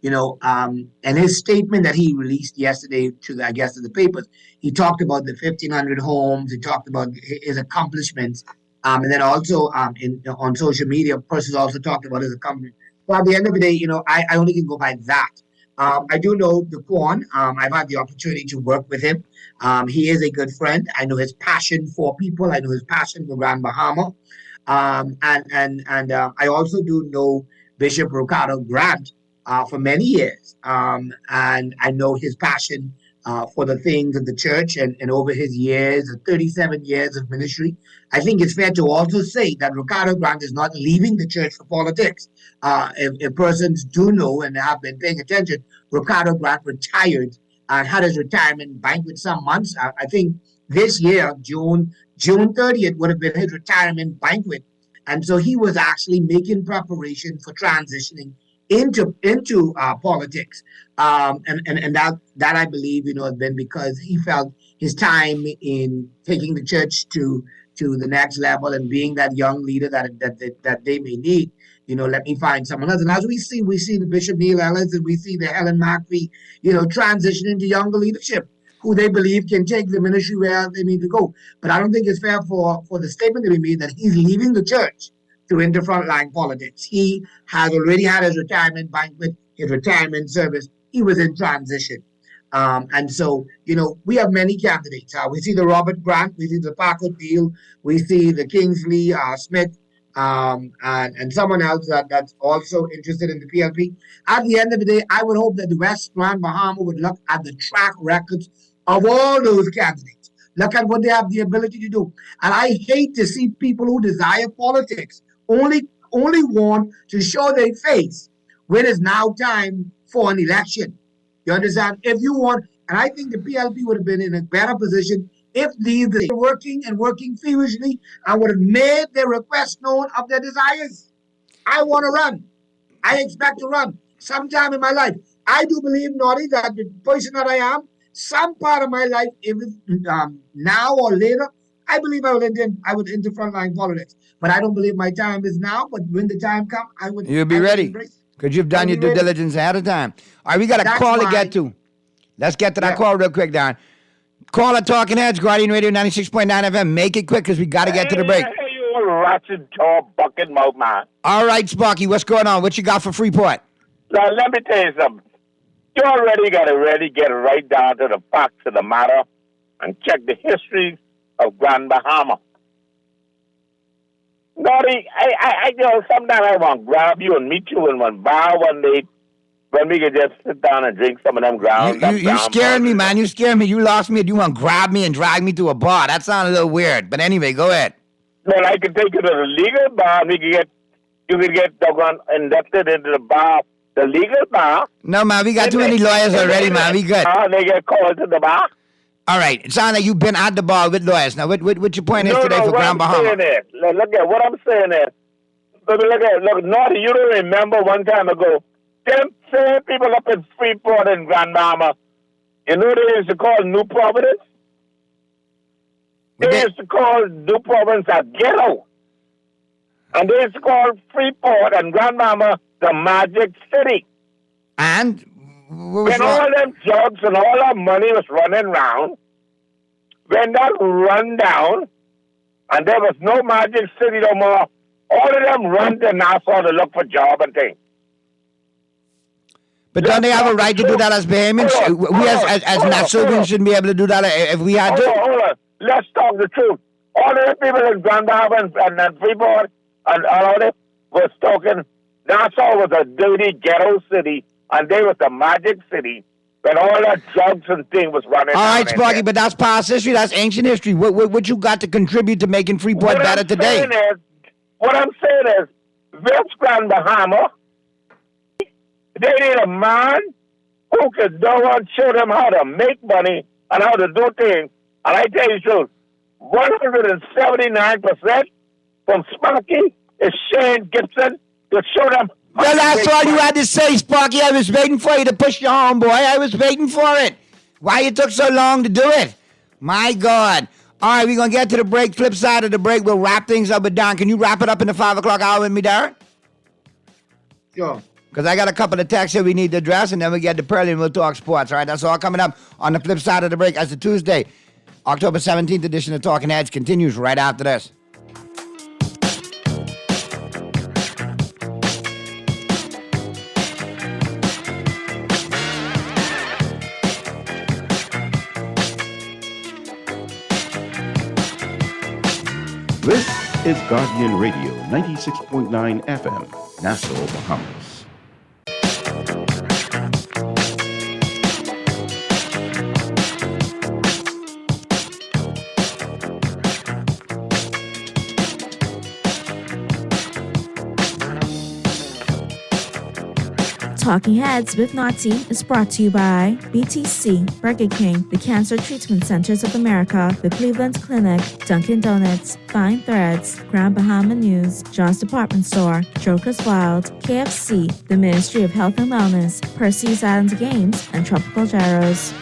in his statement that he released yesterday to the papers, he talked about the 1,500 homes. He talked about his accomplishments, and then also on social media, persons also talked about his accomplishments. So at the end of the day, I only can go by that. I do know the Quan. I've had the opportunity to work with him. He is a good friend. I know his passion for people. I know his passion for Grand Bahama. And I also do know Bishop Ricardo Grant for many years. And I know his passion for the things of the church, and over his years, 37 years of ministry. I think it's fair to also say that Ricardo Grant is not leaving the church for politics. If persons do know and have been paying attention, Ricardo Grant retired and had his retirement banquet some months. I think this year, June 30th, would have been his retirement banquet. And so he was actually making preparation for transitioning into politics. And that I believe, has been because he felt his time in taking the church to the next level and being that young leader that they may need. Let me find someone else. And as we see the Bishop Neil Ellis and we see the Helen McPhee, transition into younger leadership, who they believe can take the ministry where they need to go. But I don't think it's fair for the statement to be made that he's leaving the church to enter frontline politics. He has already had his retirement banquet, his retirement service. He was in transition. And so, we have many candidates. We see the Robert Grant, we see the Paco Deal, we see the Kingsley Smith, and someone else that's also interested in the PLP. At the end of the day, I would hope that the West Grand Bahama would look at the track records of all those candidates. Look at what they have the ability to do. And I hate to see people who desire politics only want to show their face when it's now time for an election. You understand? If you want, and I think the PLP would have been in a better position if these were working feverishly and would have made their request known of their desires. I want to run. I expect to run sometime in my life. I do believe, Naughty, that the person that I am, some part of my life, if it's now or later, I believe I would enter frontline politics. But I don't believe my time is now. But when the time comes, I would. You'll be ready because you've done your due diligence ahead of time. All right, we got a call to get to. Let's get to that call real quick, Don. Call at Talking Heads, Guardian Radio 96.9 FM. Make it quick because we got to get to the break. Hey, you ratchet jaw bucket mouth man. All right, Sparky, what's going on? What you got for Freeport? Now, let me tell you something. You already got to really get right down to the facts of the matter and check the history of Grand Bahama. Naughty, I sometimes I want to grab you and meet you in one bar one day when we could just sit down and drink some of them ground. You scaring me, man. You scaring me. You lost me. You want to grab me and drag me to a bar. That sounds a little weird. But anyway, go ahead. Well, I could take you to the legal bar and you could get doggone inducted into the bar, the legal bar. No, man, we got too many lawyers already, man. We good. They get called to the bar. All right. It sounds like you've been at the bar with lawyers. Now, what your point is today for Grand Bahama? Look at what I'm saying is. Look, Naughty, you don't remember one time ago, them same people up in Freeport and Grand Bahama, you know they used to call New Providence? They used to call New Providence a ghetto. And they used to call Freeport and Grand Bahama the Magic City. And? When all them drugs and all that money was running around, when that run down, and there was no Magic City no more, all of them run to Nassau to look for job and things. But don't they have a right to do that as Bahamians? We as Nassauians shouldn't be able to do that if we had to? Hold on. Let's talk the truth. All the people in Grand Bahama and Freeport and all of them was talking, Nassau was a dirty ghetto city, and they was the Magic City when all that drugs and thing was running. All right, Sparky, but that's past history. That's ancient history. What you got to contribute to making Freeport better today? What I'm saying is, West Grand Bahama, they need a man who can go and show them how to make money and how to do things. And I tell you the truth, 179% from Sparky is Shane Gibson to show them. Well, that's all you had to say, Sparky. I was waiting for you to push your home, boy. I was waiting for it. Why you took so long to do it? My God. All right, we're going to get to the break. Flip side of the break, we'll wrap things up with Don. Can you wrap it up in the 5 o'clock hour with me, Darren? Sure. Because I got a couple of texts here we need to address, and then we get to Pearlie and we'll talk sports. All right, that's all coming up on the flip side of the break as the Tuesday, October 17th edition of Talking Heads continues right after this. This is Guardian Radio, 96.9 FM, Nassau, Bahamas. Talking Heads with Naughty is brought to you by BTC, Burger King, the Cancer Treatment Centers of America, the Cleveland Clinic, Dunkin' Donuts, Fine Threads, Grand Bahama News, John's Department Store, Joker's Wild, KFC, the Ministry of Health and Wellness, Percy's Island Games, and Tropical Gyros.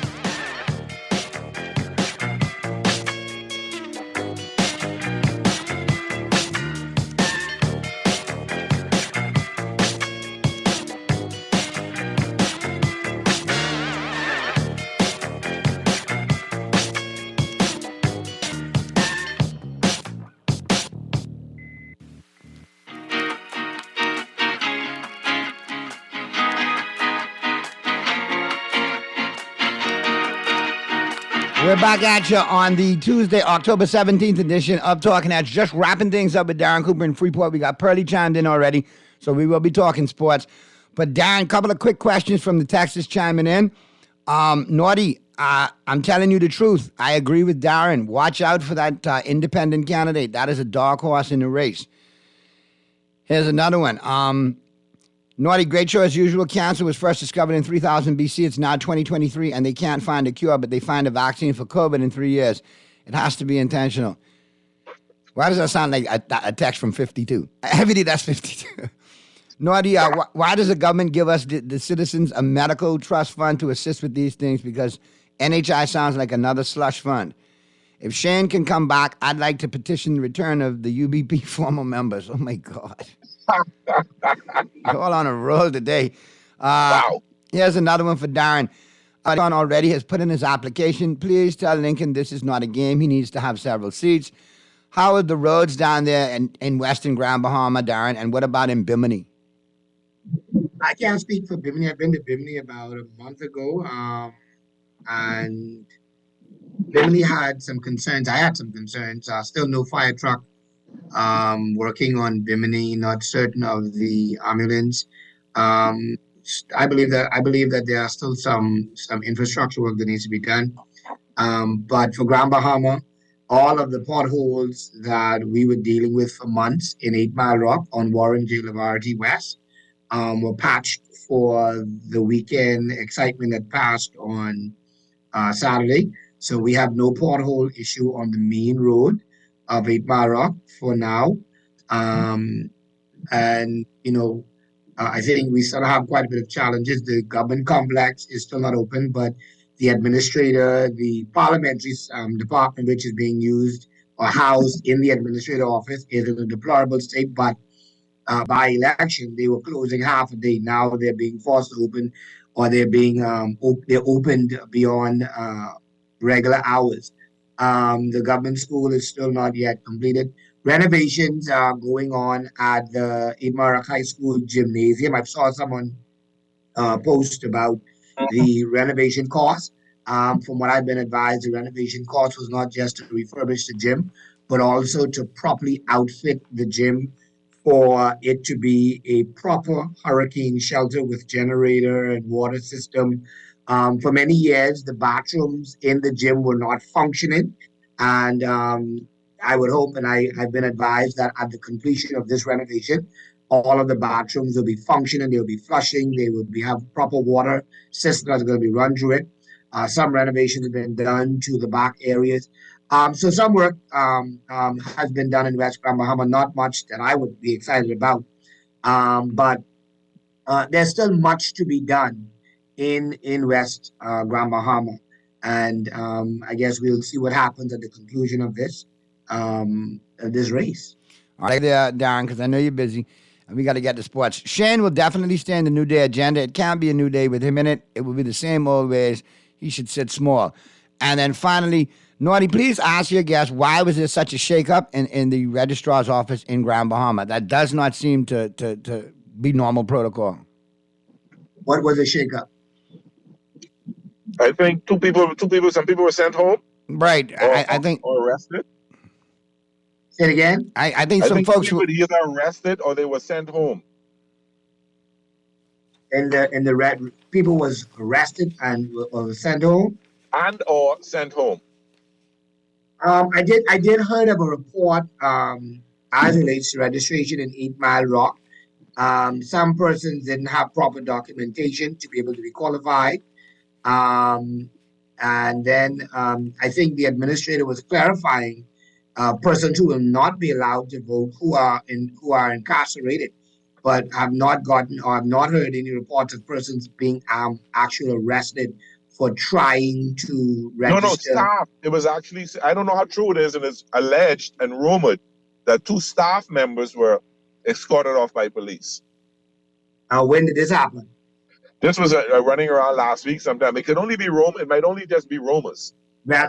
We're back at you on the Tuesday, October 17th edition of Talking Heads. Just wrapping things up with Darren Cooper in Freeport. We got Pearly chimed in already, so we will be talking sports. But Darren, a couple of quick questions from the Texas chiming in. Naughty, I'm telling you the truth. I agree with Darren. Watch out for that independent candidate. That is a dark horse in the race. Here's another one. Naughty, great show as usual. Cancer was first discovered in 3000 BC. It's now 2023, and they can't find a cure, but they find a vaccine for COVID in 3 years. It has to be intentional. Why does that sound like a text from 52? Every that's 52. Naughty, why does the government give us, the citizens, a medical trust fund to assist with these things? Because NHI sounds like another slush fund. If Shane can come back, I'd like to petition the return of the UBP former members. Oh, my God. You're all on a roll today. Wow. Here's another one for Darren. John already has put in his application. Please tell Lincoln this is not a game. He needs to have several seats. How are the roads down there in Western Grand Bahama, Darren? And what about in Bimini? I can't speak for Bimini. I've been to Bimini about a month ago. And Bimini had some concerns. I had some concerns. Still no fire truck working on Bimini, not certain of the ambulance. I believe that there are still some infrastructure work that needs to be done. But for Grand Bahama, all of the potholes that we were dealing with for months in 8 Mile Rock on Warren J. Lavarty West were patched for the weekend excitement that passed on Saturday. So we have no pothole issue on the main road of 8 Mile Rock for now. And, I think we still have quite a bit of challenges. The government complex is still not open, but the administrator, the parliamentary department, which is being used or housed in the administrator office, is in a deplorable state. But by election, they were closing half a day. Now they're being forced to open, or they're being they're opened beyond regular hours. The government school is still not yet completed. Renovations are going on at the 8 Mile Rock High School gymnasium. I saw someone post about the renovation cost. From what I've been advised, the renovation cost was not just to refurbish the gym, but also to properly outfit the gym for it to be a proper hurricane shelter with generator and water system. For many years, the bathrooms in the gym were not functioning. And I would hope, and I've been advised that at the completion of this renovation, all of the bathrooms will be functioning, they'll be flushing, they will have proper water systems that are going to be run through it. Some renovations have been done to the back areas. So some work has been done in West Grand Bahama, not much that I would be excited about. But there's still much to be done in West Grand Bahama. And I guess we'll see what happens at the conclusion of this race. All right, there, Darren, because I know you're busy. And we got to get to sports. Shane will definitely stay in the New Day agenda. It can't be a new day with him in it. It will be the same old ways. He should sit small. And then finally, Naughty, please ask your guest, why was there such a shakeup in the registrar's office in Grand Bahama? That does not seem to be normal protocol. What was the shakeup? I think some people were sent home. Right. I think. Or arrested. Say it again. I think some folks were either arrested or they were sent home. And the red people was arrested and was sent home. And or sent home. I did heard of a report as relates to registration in 8 Mile Rock. Some persons didn't have proper documentation to be able to be qualified. And then I think the administrator was clarifying persons who will not be allowed to vote who are incarcerated, but have not gotten or have not heard any reports of persons being actually arrested for trying to register. No, staff. It was actually, I don't know how true it is, and it's alleged and rumored that 2 staff members were escorted off by police. When did this happen? This was running around last week sometime. It could only be it might only just be rumors. Well,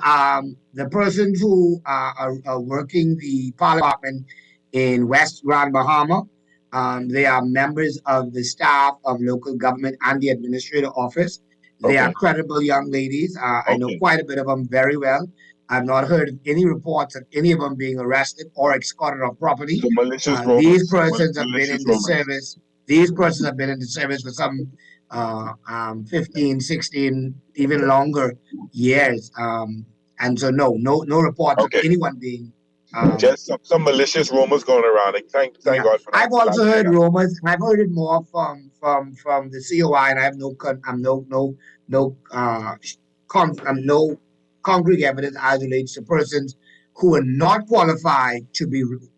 the persons who are working the parliament in West Grand Bahama, they are members of the staff of local government and the administrative office. They are credible young ladies. I know quite a bit of them very well. I've not heard of any reports of any of them being arrested or escorted off property. These persons have been in the service. These persons have been in the service for some 15, 16, even longer years. And so no reports of anyone being. Just some malicious rumors going around. Thank God for that. I've also heard rumors, and I've heard it more from the COI, and I have no concrete evidence as relates to persons who are not qualified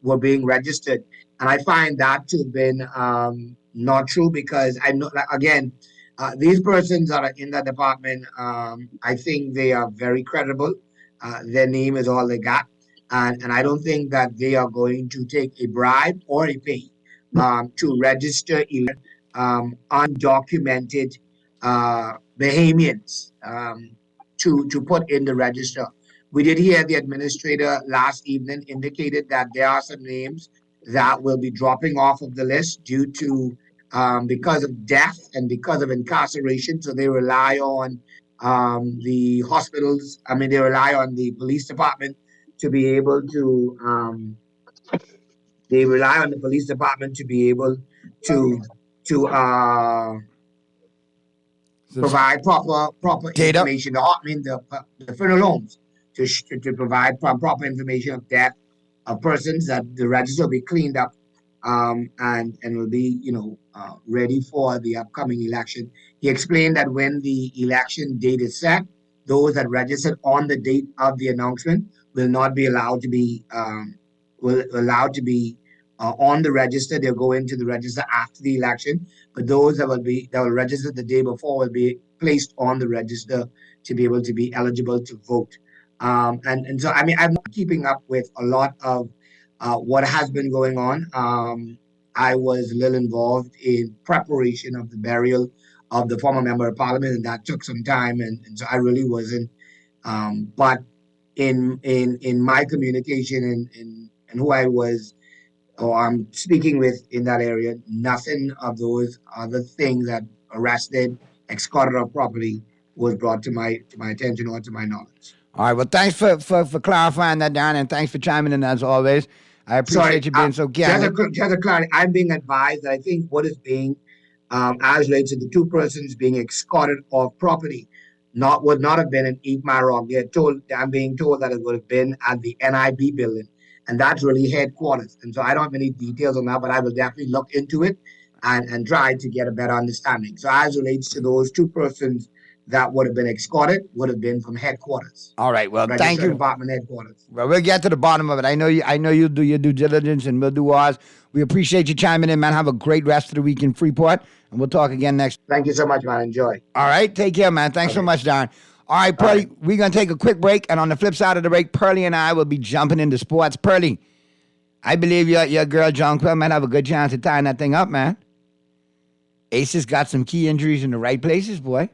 were being registered, and I find that to have been not true, because I know, again, these persons that are in that department, I think they are very credible. Their name is all they got. And I don't think that they are going to take a bribe or a pay to register undocumented Bahamians to put in the register. We did hear the administrator last evening indicated that there are some names that will be dropping off of the list due to because of death and because of incarceration. So they rely on the hospitals. They rely on the police department to be able to provide proper data information. The funeral homes to provide proper information of death of persons, that the register will be cleaned up and will be ready for the upcoming election. He explained that when the election date is set, those that registered on the date of the announcement will not be allowed to be on the register. They'll go into the register after the election, but those that will register the day before will be placed on the register to be able to be eligible to vote. And so I'm not keeping up with a lot of what has been going on. I was a little involved in preparation of the burial of the former member of parliament, and that took some time, and so I really wasn't. But in my communication and who I was or I'm speaking with in that area, nothing of those other things that arrested, escorted off property was brought to my attention or to my knowledge. All right. Well, thanks for clarifying that, Darren, and thanks for chiming in as always. I appreciate you being so candid. Just a clarity, I'm being advised that I think what is being as relates to the 2 persons being escorted off property would not have been in 8 Mile Rock. I'm being told that it would have been at the NIB building, and that's really headquarters. And so I don't have any details on that, but I will definitely look into it and try to get a better understanding. So as relates to those 2 persons that would have been escorted, would have been from headquarters. All right. Well, thank you. Department headquarters. Well, we'll get to the bottom of it. I know you'll do your due diligence, and we'll do ours. We appreciate you chiming in, man. Have a great rest of the week in Freeport, and we'll talk again next. Thank you so much, man. Enjoy. All right. Take care, man. Thanks so much, Darren. All right, Pearly, we're going to take a quick break, and on the flip side of the break, Pearly and I will be jumping into sports. Pearly, I believe your girl, Jonquil, might have a good chance of tying that thing up, man. Aces got some key injuries in the right places, boy.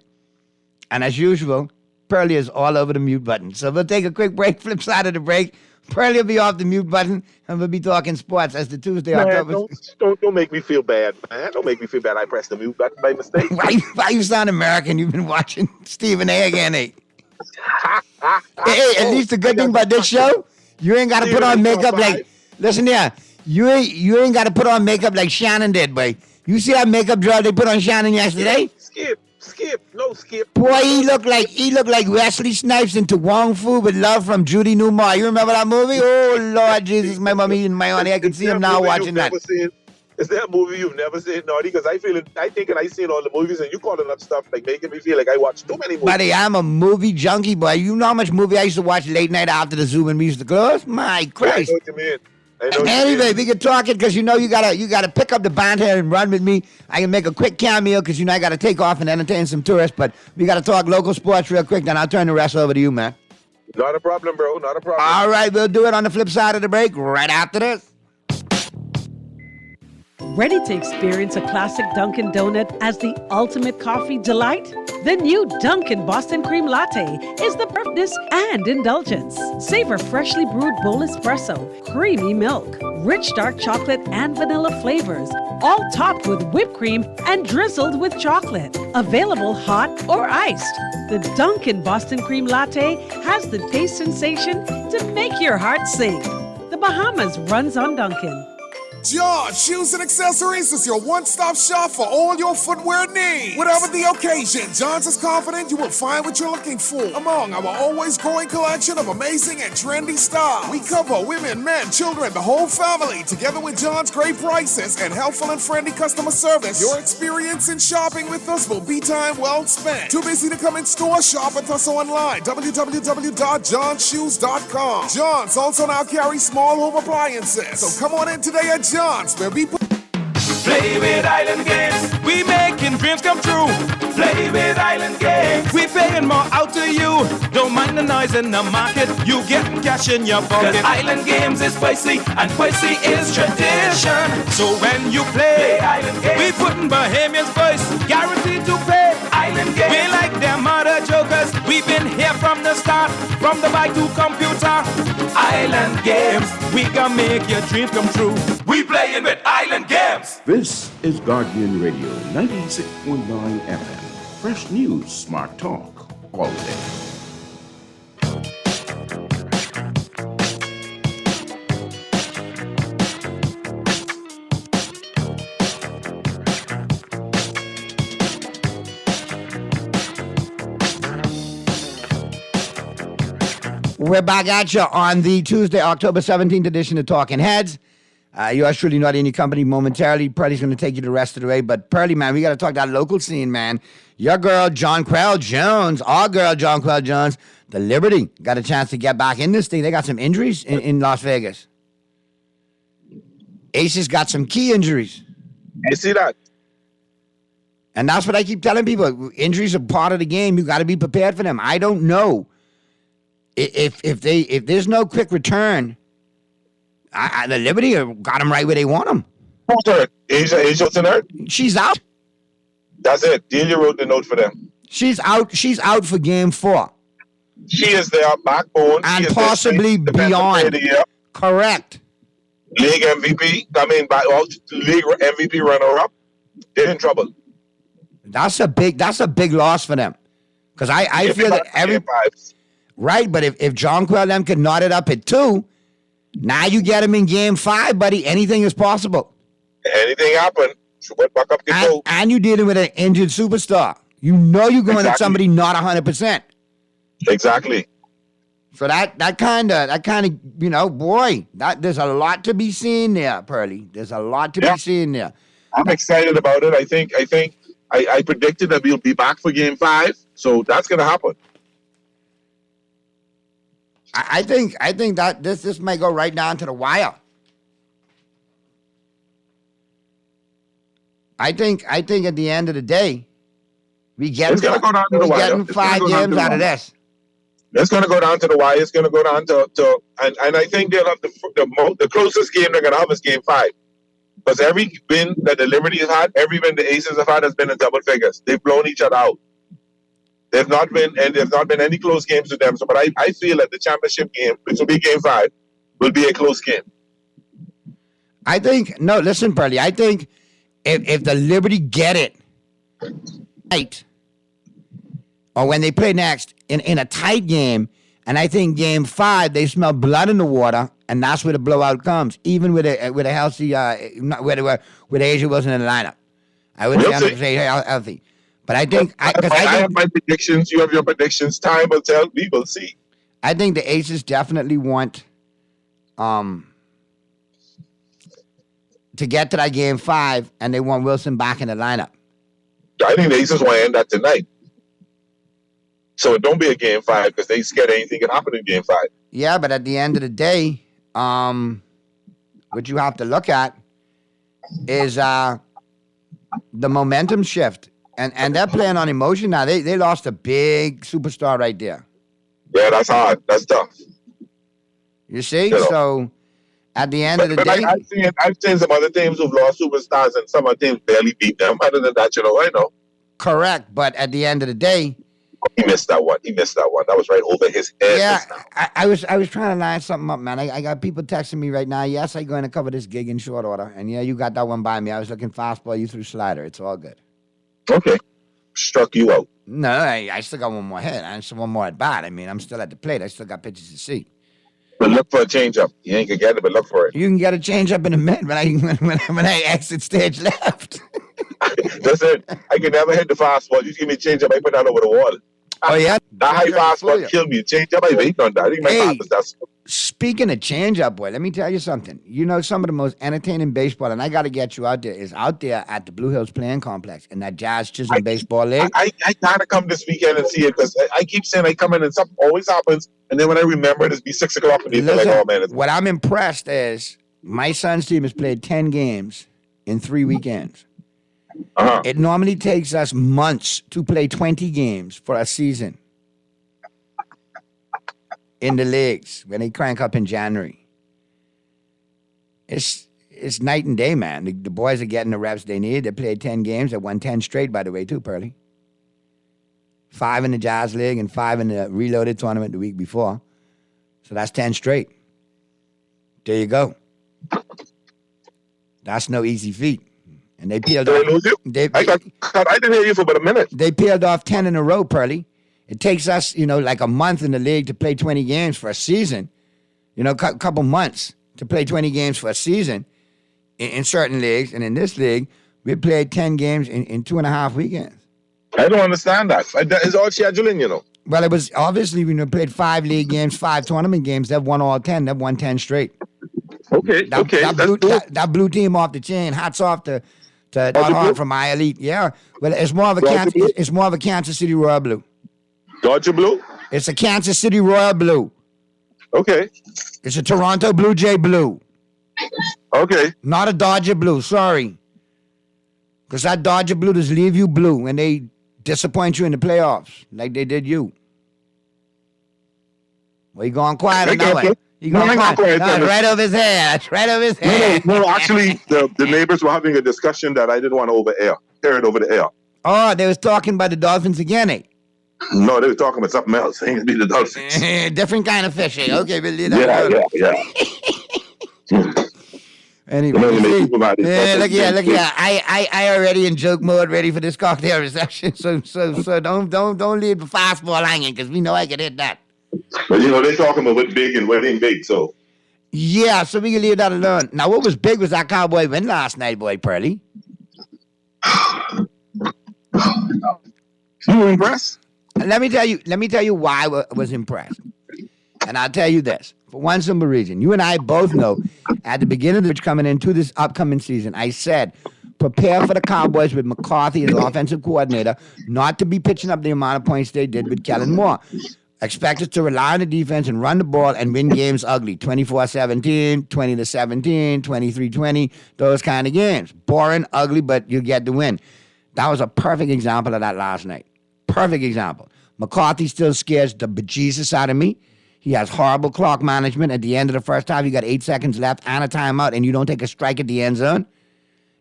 And as usual, Pearly is all over the mute button. So we'll take a quick break, flip side of the break. Pearly will be off the mute button, and we'll be talking sports as the Tuesday. Don't make me feel bad, man. Don't make me feel bad. I pressed the mute button by mistake. Why you sound American? You've been watching Stephen A. again, eh? Hey, at least the good thing about this show, you ain't got to put on makeup like Listen here, you ain't got to put on makeup like Shannon did, boy. You see that makeup job they put on Shannon yesterday? Skip. Boy, he looked like Wesley Snipes into Wong Fu with Love from Judy Newmar. You remember that movie? Oh Lord Jesus, my mommy and my honey, I can see him now watching that. Is there a movie you've never seen, Naughty? Because I think I seen all the movies, and you calling up stuff like making me feel like I watched too many movies. Buddy, I'm a movie junkie, boy. You know how much movie I used to watch late night after the Zoom and we used to close? My Christ. I know what you mean. Anyway, we can talk it because you gotta pick up the band here and run with me. I can make a quick cameo because I gotta take off and entertain some tourists, but we gotta talk local sports real quick, then I'll turn the rest over to you, man. Not a problem, bro. Not a problem. All right, we'll do it on the flip side of the break right after this. Ready to experience a classic Dunkin' Donut as the ultimate coffee delight? The new Dunkin' Boston Cream Latte is the perfectness and indulgence. Savor freshly brewed bowl espresso, creamy milk, rich dark chocolate and vanilla flavors, all topped with whipped cream and drizzled with chocolate. Available hot or iced. The Dunkin' Boston Cream Latte has the taste sensation to make your heart sing. The Bahamas runs on Dunkin'. John Shoes and Accessories is your one-stop shop for all your footwear needs. Whatever the occasion, John's is confident you will find what you're looking for among our always growing collection of amazing and trendy styles. We cover women, men, children, the whole family, together with John's great prices and helpful and friendly customer service. Your experience in shopping with us will be time well spent. Too busy to come in store? Shop with us online, www.johnshoes.com. John's also now carries small home appliances, so come on in today at John's, where we Play with Island Games, we making dreams come true. Play with Island Games, we paying more out to you. Don't mind the noise in the market, you getting cash in your pocket. 'Cause Island Games is spicy, and spicy is tradition. So when you play Island Games, we putting Bahamians first, guaranteed to pay. Island Games, we like them other jokers, we've been here from the start, from the bike to computer. Island Games, we gonna make your dreams come true. We playing with Island Games. This is Guardian Radio 96.9 FM. Fresh news, smart talk, all day. We're back at you on the Tuesday, October 17th edition of Talking Heads. Yours truly, Naughty in your company momentarily. Pearly's going to take you the rest of the way. But Pearly, man, we got to talk that local scene, man. Your girl, Jonquel Jones, our girl, Jonquel Jones, the Liberty, got a chance to get back in this thing. They got some injuries in Las Vegas. Aces got some key injuries. I see that. And that's what I keep telling people. Injuries are part of the game. You got to be prepared for them. I don't know if there's no quick return. The Liberty got them right where they want them. Who's hurt? Asia Wilson hurt? She's out. That's it. Delia wrote the note for them. She's out. She's out for Game 4. She is their backbone. And possibly beyond. Correct. League MVP. League MVP runner-up. They're in trouble. That's a big loss for them. Because I feel that right, but if Jonquel them could knot it up at 2, now you get him in Game 5, buddy. Anything is possible. Anything happen. And you're dealing with an injured superstar. You know you're going at somebody not 100%. Exactly. So that kind of, boy, there's a lot to be seen there, Pearly. There's a lot to be seen there. I'm excited about it. I think I predicted that we'll be back for Game 5, so that's going to happen. I think that this may go right down to the wire. I think at the end of the day, we get 5 games out of this. It's going to go down to the wire. It's going to go down to and I think they'll have the closest game they're going to have is Game 5. Because every win that the Liberty has had, every win the Aces have had has been in double figures. They've blown each other out. There's not been any close games with them. So, but I feel that the championship game, which will be Game 5, will be a close game. Listen, Pearly, I think if the Liberty get it right, or when they play next in a tight game, And I think Game 5, they smell blood in the water, and that's where the blowout comes. Even with a healthy, with Asia Wilson in the lineup, I would say healthy. But I think I have my predictions. You have your predictions. Time will tell. We will see. I think the Aces definitely want to get to that Game 5, and they want Wilson back in the lineup. I think the Aces want to end that tonight. So it don't be a Game 5 because they scared anything can happen in Game 5. Yeah, but at the end of the day, what you have to look at is the momentum shift. And they're playing on emotion now. They lost a big superstar right there. Yeah, that's hard. That's tough. You see? So at the end of the day... I've seen some other teams who've lost superstars and some other teams barely beat them. Other than that, I know. Correct. But at the end of the day... He missed that one. That was right over his head. Yeah, I was trying to line something up, man. I got people texting me right now. Yes, I'm going to cover this gig in short order. And yeah, you got that one by me. I was looking fastball. You threw slider. It's all good. Okay. Struck you out. No, I still got one more hit. I still one more at bat. I mean, I'm still at the plate. I still got pitches to see. But look for a changeup. You ain't gonna get it, but look for it. You can get a changeup in a minute when I exit stage left. Listen, I can never hit the fastball. You give me a changeup, I put that over the wall. Oh yeah, that high fastball killed me. Changeup, I waiting on that. I think my fastball that's. Speaking of changeup, boy, let me tell you something. You know, some of the most entertaining baseball, and I got to get you out there, is out there at the Blue Hills Playing Complex in that Jazz Chisholm Baseball League. I gotta come this weekend and see it because I keep saying I come in and something always happens, and then when I remember it, it's be 6 o'clock and Listen, like, oh man. What I'm impressed is my son's team has played 10 games in 3 weekends. It normally takes us months to play 20 games for a season in the leagues when they crank up in January. It's night and day, man. The boys are getting the reps they need. They played 10 games. They won 10 straight, by the way, too, Pearly. 5 in the Jazz League and 5 in the Reloaded tournament the week before. So that's 10 straight. There you go. That's no easy feat. And they peeled off. I didn't hear you for about a minute. They peeled off 10 in a row, Pearly. It takes us, like a month in the league to play 20 games for a season. A couple months to play 20 games for a season in certain leagues. And in this league, we played 10 games in 2.5 weekends. I don't understand that. It's all scheduling, Well, it was obviously when we played 5 league games, 5 tournament games. They've won all 10. They've won 10 straight. Okay. That blue team off the chain. Hats off to Hard from my elite. Yeah. Well, it's more of a Kansas City Royal Blue. Dodger Blue? It's a Kansas City Royal Blue. Okay. It's a Toronto Blue Jay Blue. Okay. Not a Dodger Blue, sorry. Because that Dodger Blue does leave you blue and they disappoint you in the playoffs like they did you. Well, you going quiet or no? You going quiet? No, right over his head. That's right over his head. No, actually, the neighbors were having a discussion that I didn't want to hear it over the air. Oh, they was talking about the Dolphins again, eh? No, they were talking about something else. It ain't be the Dolphins. Different kind of fish, eh? Okay, but yeah. Anyway, look here. I already in joke mode, ready for this cocktail reception. So don't leave the fastball hanging because we know I can hit that. But they're talking about what's big and what ain't big, so. Yeah, so we can leave that alone. Now, what was big was that Cowboy win last night, boy, Pearly. You were impressed? Let me tell you why I was impressed. And I'll tell you this. For one simple reason. You and I both know at the beginning of the coming into this upcoming season, I said, prepare for the Cowboys with McCarthy as offensive coordinator, not to be pitching up the amount of points they did with Kellen Moore. Expect us to rely on the defense and run the ball and win games ugly. 24-17, 20-17, 23-20, those kind of games. Boring, ugly, but you get the win. That was a perfect example of that last night. Perfect example. McCarthy still scares the bejesus out of me. He has horrible clock management. At the end of the first half, you got 8 seconds left and a timeout, and you don't take a strike at the end zone.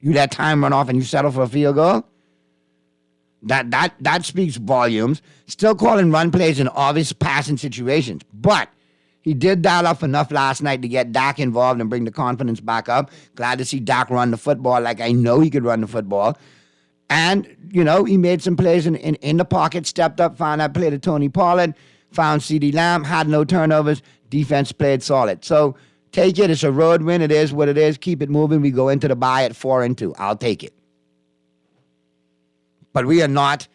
You let time run off and you settle for a field goal. That speaks volumes. Still calling run plays in obvious passing situations. But he did dial up enough last night to get Dak involved and bring the confidence back up. Glad to see Dak run the football like I know he could run the football. And, he made some plays in the pocket, stepped up, found that play to Tony Pollard. found CeeDee Lamb, had no turnovers, defense played solid. So take it. It's a road win. It is what it is. Keep it moving. We go into the bye at 4-2. I'll take it. But we are not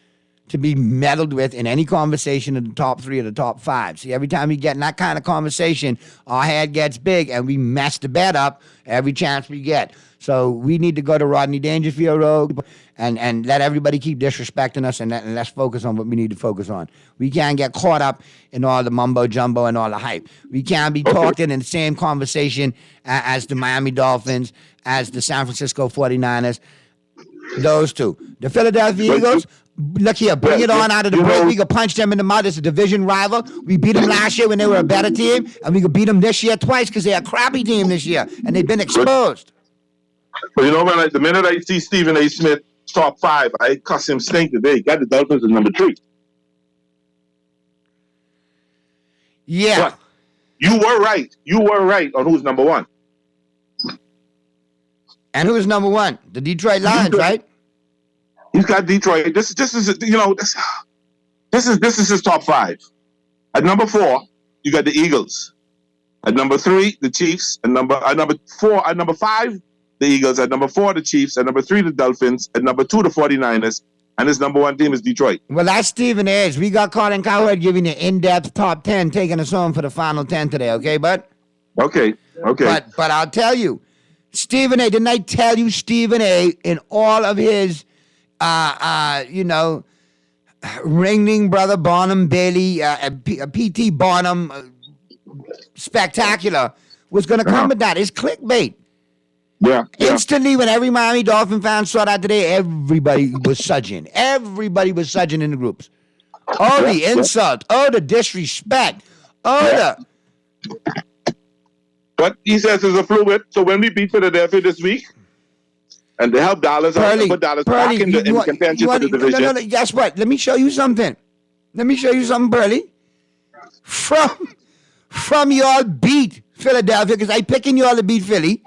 to be meddled with in any conversation in the top 3 or the top 5. See, every time we get in that kind of conversation, our head gets big and we mess the bet up every chance we get. So we need to go to Rodney Dangerfield Road and let everybody keep disrespecting us and let's focus on what we need to focus on. We can't get caught up in all the mumbo jumbo and all the hype. We can't be talking in the same conversation as the Miami Dolphins, as the San Francisco 49ers. Those two. The Philadelphia Eagles, look here, bring it on out of the break. We could punch them in the mouth. It's a division rival. We beat them last year when they were a better team, and we could beat them this year twice because they're a crappy team this year, and they've been exposed. But you know, man, the minute I see Stephen A. Smith top 5, I cuss him stink today. Got the Dolphins at number 3. Yeah. But you were right. You were right on who's number 1. And who's number 1? The Detroit Lions, right? He's got Detroit. This is you know this is his top 5. At number 4, you got the Eagles. At number 3, the Chiefs. At number 5, the Eagles. At number 4, the Chiefs. At number 3, the Dolphins. At number 2, the 49ers. And his number 1 team is Detroit. Well, that's Stephen Edge. We got Colin Cowherd giving you in-depth top 10, taking us home for the final 10 today, okay, bud? Okay. But I'll tell you, Stephen A., didn't I tell you Stephen A. in all of his, Ringling Brother Barnum Bailey, P.T. Barnum spectacular was going to come with that. It's clickbait. Yeah. Instantly, when every Miami Dolphin fan saw that today, everybody was sudging. Everybody was sudging in the groups. Oh, the insult. Oh, the disrespect. Oh, But he says it's a fluid. So when we beat Philadelphia this week, and they help Dallas, put Dallas back in contention for the division. No, guess what? Let me show you something. Burley. From y'all beat Philadelphia, because I picking y'all to beat Philly.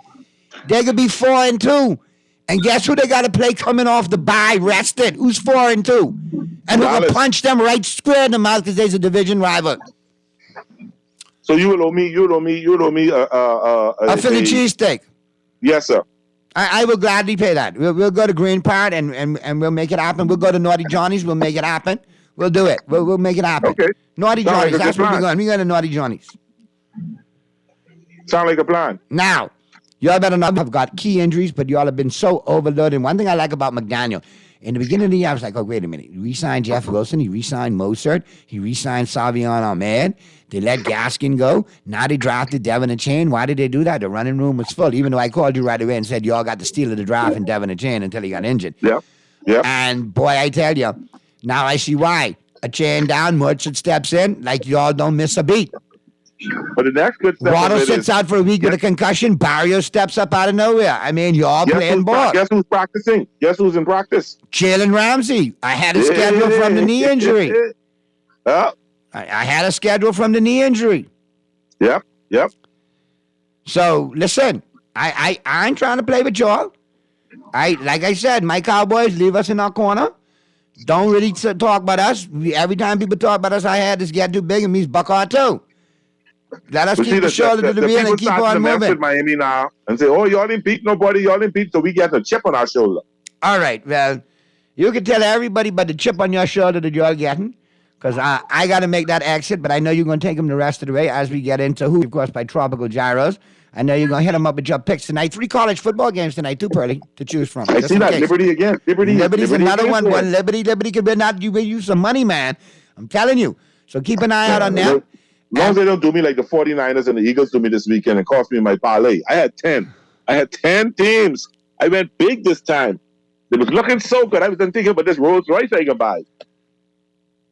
They could be 4-2. And guess who they got to play coming off the bye rested? Who's 4-2? And who will punch them right square in the mouth because they's a division rival. So you will owe me a Philly cheesesteak. Yes, sir. I will gladly pay that. We'll go to Green Park and we'll make it happen. We'll go to Naughty Johnny's. We'll make it happen. We'll do it. We'll make it happen. Okay. Naughty Johnny's. That's where we're going. We're going to Naughty Johnny's. Sound like a plan. Now, y'all better not have got key injuries, but y'all have been so overloaded. One thing I like about McDaniel, in the beginning of the year, I was like, oh, wait a minute. He re-signed Jeff Wilson. He re-signed Mostert. He re-signed Savion Ahmed. They let Gaskin go. Now they drafted Devin Achane. Why did they do that? The running room was full, even though I called you right away and said y'all got the steal of the draft in Devin Achane until he got injured. Yeah. And boy, I tell you, now I see why. Achane down, Mostert steps in, like y'all don't miss a beat. But the next good step Waddle sits out for a week with a concussion. Barrios steps up out of nowhere. I mean, y'all playing ball. Guess who's practicing? Guess who's in practice? Jalen Ramsey. I had a schedule from the knee injury. I had a schedule from the knee injury. Yep. So, listen, I ain't trying to play with y'all. Like I said, my Cowboys leave us in our corner. Don't really talk about us. Every time people talk about us, I had this get too big, it means buck our toe. Let us keep the shoulder to the wheel and keep on moving. With Miami now and say, oh, y'all didn't beat nobody, so we get a chip on our shoulder. All right, well, you can tell everybody but the chip on your shoulder that you're getting, because I got to make that exit, but I know you're going to take them the rest of the way as we get into who, of course, by Tropical Gyros. I know you're going to hit them up with your picks tonight. 3 college football games tonight, too, Pearly, to choose from. I see that. Case. Liberty again. Liberty's another one. Liberty could be not you use some money, man. I'm telling you. So keep an eye out on them. As long as they don't do me like the 49ers and the Eagles do me this weekend and cost me my parlay. I had 10 teams. I went big this time. It was looking so good. I was thinking about this Rolls Royce I can buy.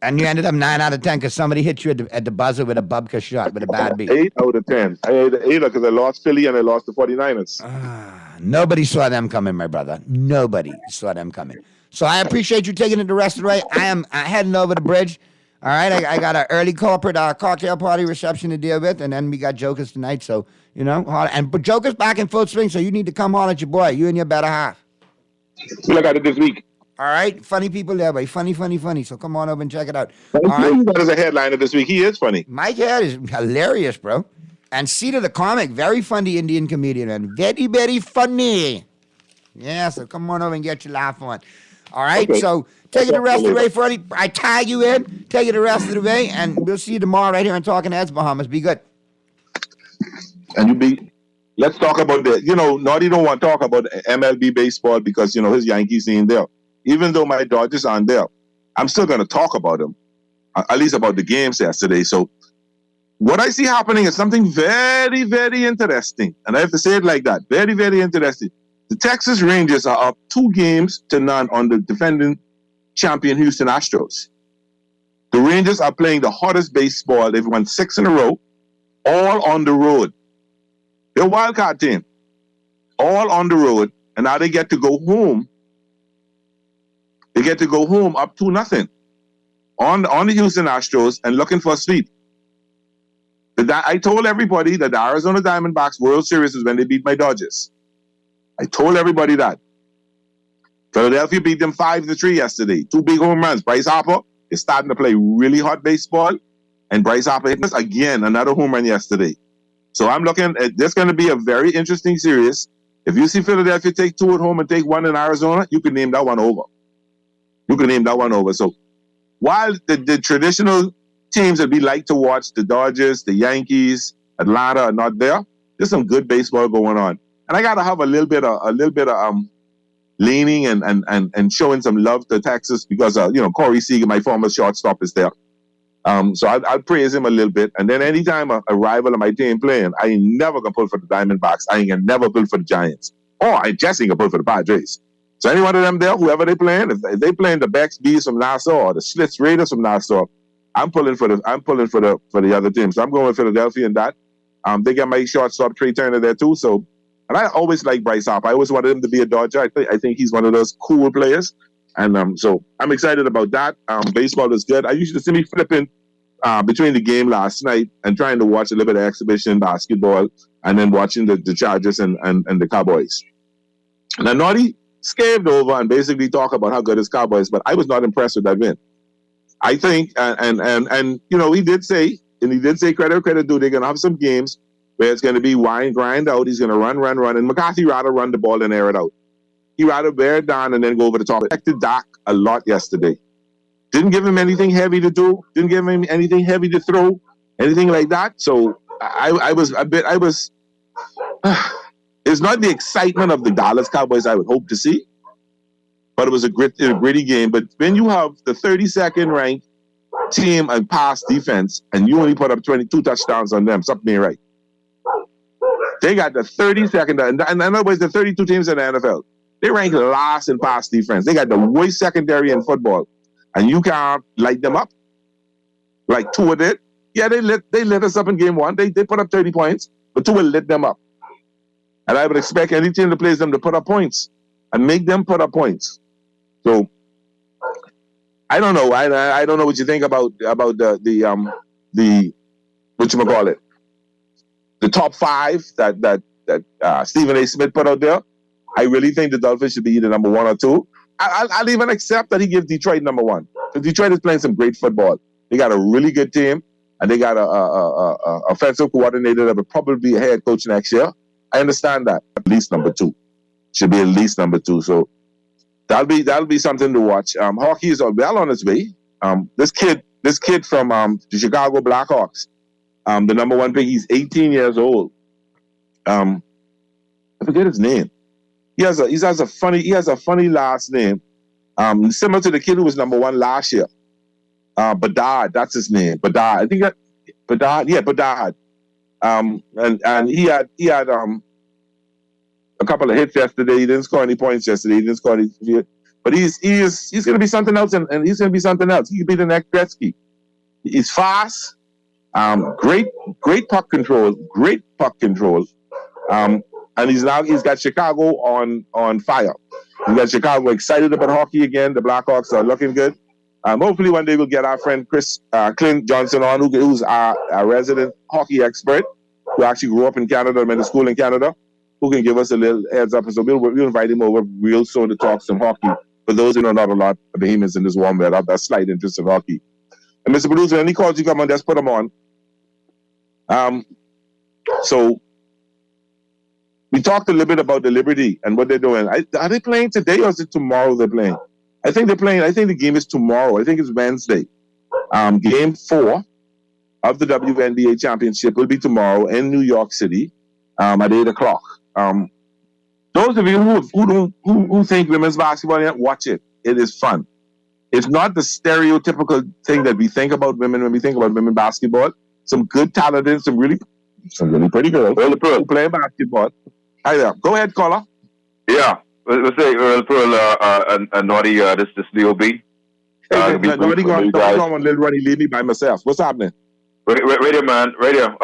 And you ended up 9 out of 10 because somebody hit you at the buzzer with a Bubka shot with a bad beat. 8 out of 10. I had 8 because I lost Philly and I lost the 49ers. Nobody saw them coming, my brother. Nobody saw them coming. So I appreciate you taking it the rest of the way. I am heading over the bridge. All right, I got an early corporate cocktail party reception to deal with, and then we got Jokers tonight. So, but Jokers back in full swing, so you need to come on at your boy, you and your better half. We'll look at it this week. All right, funny people there, boy. Funny. So come on over and check it out. All right. That is a headliner this week. He is funny. Mike Head is hilarious, bro. And Cedar the comic, very funny Indian comedian, and very, very funny. Yeah, so come on over and get your laugh on. All right, Okay. so take it the rest of the way, Freddie. I tag you in. Take it the rest of the way, and we'll see you tomorrow right here on Talking Heads, Bahamas. Be good. And let's talk about Naughty don't want to talk about MLB baseball because, his Yankees ain't there. Even though my Dodgers aren't there, I'm still going to talk about them, at least about the games yesterday. So what I see happening is something very, very interesting. And I have to say it like that. Very, very interesting. The Texas Rangers are up 2-0 on the defending champion Houston Astros. The Rangers are playing the hottest baseball. They've won 6 in a row, all on the road. They're a wild card team, all on the road, and now they get to go home. They get to go home up 2-0 on the Houston Astros and looking for a sweep. I told everybody that the Arizona Diamondbacks World Series is when they beat my Dodgers. I told everybody that. Philadelphia beat them 5-3 yesterday. 2 big home runs. Bryce Harper is starting to play really hot baseball, and Bryce Harper hit us again, another home run yesterday. So I'm looking at this going to be a very interesting series. If you see Philadelphia take 2 at home and take 1 in Arizona, you can name that one over. So while the traditional teams that we like to watch, the Dodgers, the Yankees, Atlanta are not there, there's some good baseball going on. And I got to have a little bit of leaning and showing some love to Texas because, Corey Seager, my former shortstop, is there. So I'll praise him a little bit. And then anytime a rival of my team playing, I ain't never going to pull for the Diamondbacks. I ain't going to never pull for the Giants. Or I just ain't going to pull for the Padres. So any one of them there, whoever they playing, if they playing the Becks Bees from Nassau or the Schlitz Raiders from Nassau, I'm pulling for the other team. So I'm going with Philadelphia in that. They got my shortstop Trey Turner there too. So, and I always like Bryce Harper. I always wanted him to be a Dodger. I think he's one of those cool players. And so I'm excited about that. Baseball is good. I usually see me flipping between the game last night and trying to watch a little bit of exhibition basketball and then watching the Chargers and the Cowboys. Now, Naughty scaved over and basically talked about how good his Cowboys, but I was not impressed with that win. I think, and he did say credit due, they're going to have some games where it's going to be grind out. He's going to run, and McCarthy rather run the ball than air it out. He rather bear it down and then go over the top. I protected Dak a lot yesterday. Didn't give him anything heavy to do. Didn't give him anything heavy to throw. Anything like that. So I was. It's not the excitement of the Dallas Cowboys I would hope to see, but it was a gritty game. But when you have the 32nd ranked team and pass defense, and you only put up 22 touchdowns on them, something ain't right. They got the 32nd, and in other words, the 32 teams in the NFL. They rank last in pass defense. They got the worst secondary in football, and you can't light them up like Tua did. Yeah, they lit us up in game 1. They put up 30 points, but Tua lit them up. And I would expect any team that plays them to put up points and make them put up points. So I don't know. I don't know what you think about the whatchamacallit, the top 5 that Stephen A. Smith put out there. I really think the Dolphins should be either number 1 or 2. I'll even accept that he gives Detroit number 1. Because Detroit is playing some great football. They got a really good team, and they got a offensive coordinator that will probably be a head coach next year. I understand that. At least number 2. Should be at least number 2. So that'll be something to watch. Hockey is well on its way. This kid from the Chicago Blackhawks, the number 1 pick, he's 18 years old. I forget his name. He has a funny last name, similar to the kid who was number 1 last year. Bedard, that's his name. Bedard. I think that Bedard. Yeah, Bedard. And he had a couple of hits yesterday. He didn't score any points yesterday. He didn't score any. But he's going to be something else, and he's going to be something else. He could be the next Gretzky. He's fast. Great puck control. And he's got Chicago on fire. He's got Chicago excited about hockey again. The Blackhawks are looking good. Hopefully one day we'll get our friend Clint Johnson on, who's our resident hockey expert, who actually grew up in Canada, went to school in Canada, who can give us a little heads up. So we'll invite him over real soon to talk some hockey. For those who know not a lot of behemoths in this warm weather, that's slight interest in hockey. And Mr. Producer, any calls you come on, just put them on. So we talked a little bit about the Liberty and what they're doing. Are they playing today or is it tomorrow they're playing? I think they're playing. I think the game is tomorrow. I think it's Wednesday. Game 4 of the WNBA championship will be tomorrow in New York City at 8 o'clock. Those of you who think women's basketball, watch it. It is fun. It's not the stereotypical thing that we think about women when we think about women basketball. Some good talented, some really pretty girls who play basketball. Hi there. Go ahead, caller. Yeah. Let's say Earl Pearl and Naughty, this Leo B. Naughty going on Little Runny, leave me by myself. What's happening? Radio, man. Radio.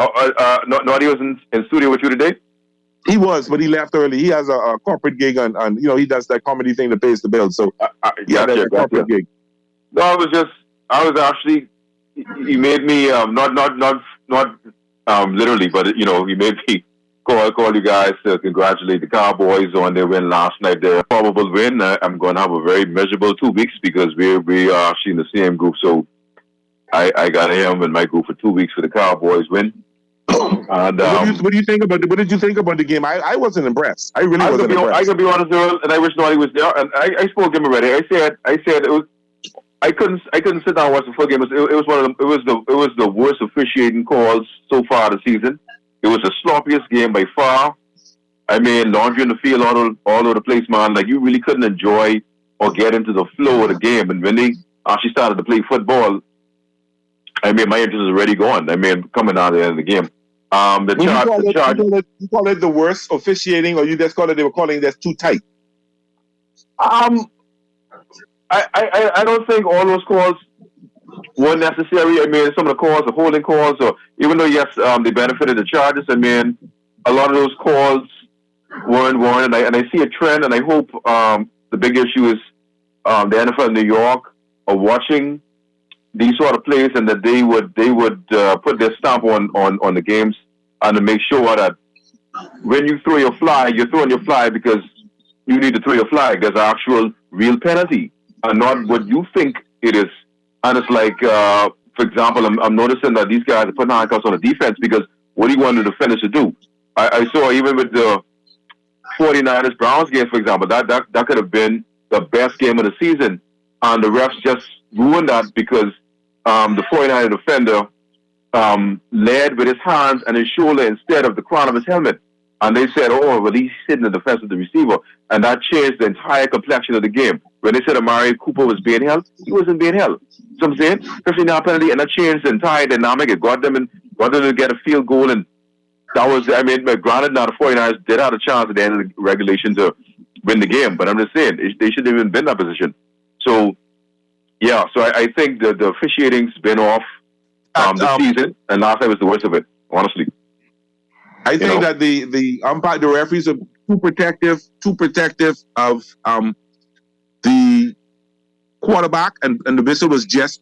Naughty was in studio with you today? He was, but he left early. He has a corporate gig and he does that comedy thing that pays the bills. So a corporate gig. No, I was actually, he made me, not literally, but he made me call you guys to congratulate the Cowboys on their win last night. Their probable win. I'm going to have a very miserable 2 weeks because we are actually in the same group. So I got him in my group for 2 weeks for the Cowboys win. And, what do you think about? What did you think about the game? I wasn't impressed. I really wasn't impressed. I can be honest, Earl, and I wish Naughty was there. And I spoke to him already. I said it was. I couldn't sit down and watch the full game. It was one of them. It was the worst officiating calls so far this season. It was the sloppiest game by far. I mean, laundry in the field all over the place, man. Like you really couldn't enjoy or get into the flow of the game. And when they actually started to play football, I mean, my interest is already gone. I mean, coming out of the end of the game. You call it the worst officiating, or you just call it they were calling that's too tight? I don't think all those calls were necessary. I mean, some of the calls, the holding calls, or even though yes, they benefited the Chargers. I mean, a lot of those calls weren't, and I see a trend, and I hope the big issue is the NFL in New York are watching these sort of plays, and that they would put their stamp on the games and to make sure that when you throw your flag, you're throwing your flag because you need to throw your flag. There's an actual real penalty and not what you think it is. And it's like, for example, I'm noticing that these guys are putting handcuffs on the defense because what do you want the defenders to do? I saw even with the 49ers Browns games, for example, that could have been the best game of the season, and the refs just ruined that because the 49er defender led with his hands and his shoulder instead of the crown of his helmet. And they said, oh, well, he's sitting in the defense of the receiver. And that changed the entire complexion of the game. When they said Amari Cooper was being held, he wasn't being held. So I'm saying, 15-yard penalty, and that changed the entire dynamic. It got them to get a field goal. And that was, I mean, granted, now the 49ers did have a chance at the end of the regulation to win the game. But I'm just saying, they shouldn't have even been in that position. So, yeah, so I think the officiating's been off this season, and last night was the worst of it, honestly. I think that the umpire, the referees are too protective of the quarterback, and the whistle was just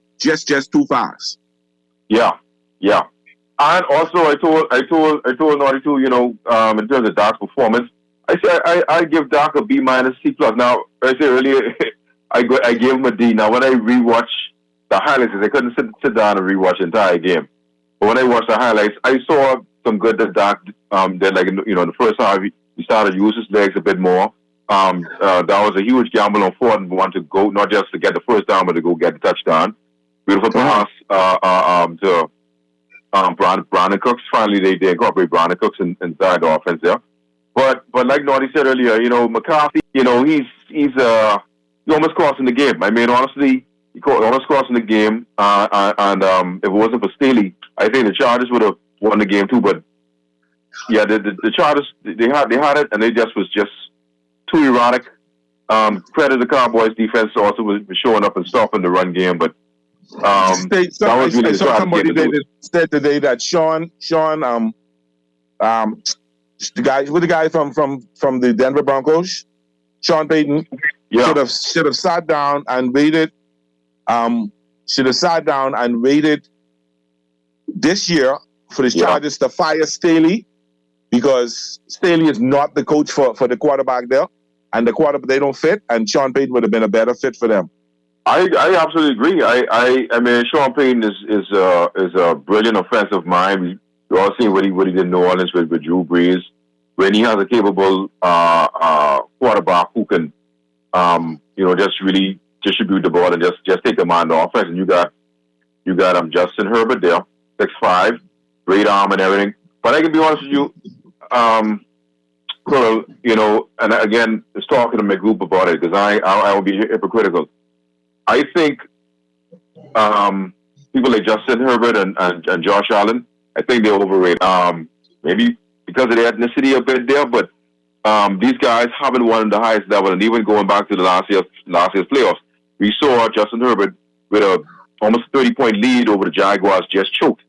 too fast. Yeah. And also, I told Naughty too, in terms of Doc's performance, I said I give Doc a B- C+. Now, I said earlier, I gave him a D. Now, when I rewatch the highlights, I couldn't sit down and rewatch the entire game. But when I watched the highlights, I saw some good that Doc did. Like, in the first half, he started to use his legs a bit more. That was a huge gamble on 4th and 1 to go, not just to get the first down, but to go get the touchdown. Beautiful pass to Brandon Cooks. Finally, they incorporate Brandon Cooks inside the offense there. But like Naughty said earlier, McCarthy, he's almost crossing the game. I mean, honestly, he almost crossing the game. And if it wasn't for Staley, I think the Chargers would have won the game too. But yeah, the Chargers, they had it, and they was just too erratic. Credit the Cowboys defense also was showing up and stopping the run game, but that was really somebody said today that Sean, the guy from the Denver Broncos, Sean Payton, should have sat down and waited. This year for the Chargers to fire Staley, because Staley is not the coach for the quarterback there. and the quarterback they don't fit, and Sean Payton would have been a better fit for them. I absolutely agree. I mean, Sean Payton is a brilliant offensive mind. You all seen what he did in New Orleans with Drew Brees. When he has a capable quarterback who can, just really distribute the ball and just take the mind off offense. And you got Justin Herbert there, 6'5", great arm and everything. But I can be honest with you, and again, just talking to my group about it because I will be hypocritical. I think people like Justin Herbert and Josh Allen, I think they're overrated. Maybe because of the ethnicity a bit there, but these guys haven't won at the highest level. And even going back to the last year's playoffs, we saw Justin Herbert with a almost 30-point lead over the Jaguars just choked.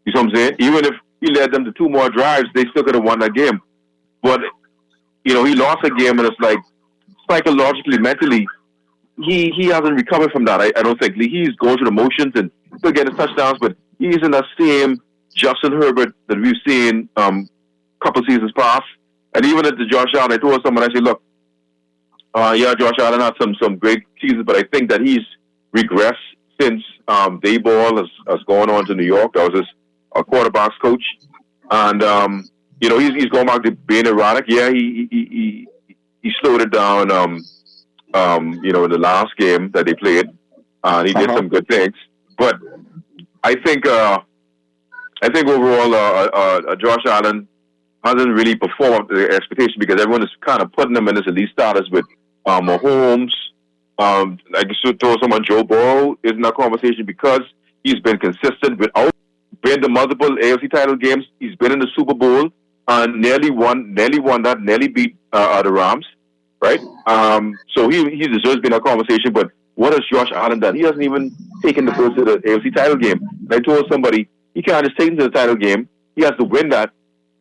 You know what I'm saying? Even if he led them to 2 more drives, they still could have won that game. But, he lost a game, and it's like psychologically, mentally, he hasn't recovered from that. I don't think. He's going through the motions and still getting touchdowns, but he's in that same Justin Herbert that we've seen couple seasons past. And even at the Josh Allen, I told someone, I said, look, Josh Allen had some great seasons, but I think that he's regressed since Daboll has gone on to New York. That was his quarterback's coach. And, he's going back to being erratic. Yeah, he slowed it down, in the last game that they played. He did some good things. But I think overall, Josh Allen hasn't really performed up to the expectation because everyone is kind of putting him in as elite status with Mahomes. I just throw someone, Joe Burrow is in that conversation because he's been consistent without being the multiple AFC title games. He's been in the Super Bowl and nearly won that, nearly beat the Rams, right? So he deserves being in that conversation. But what has Josh Allen done? He hasn't even taken the first to the AFC title game. And I told somebody he can't just take him to the title game. He has to win that,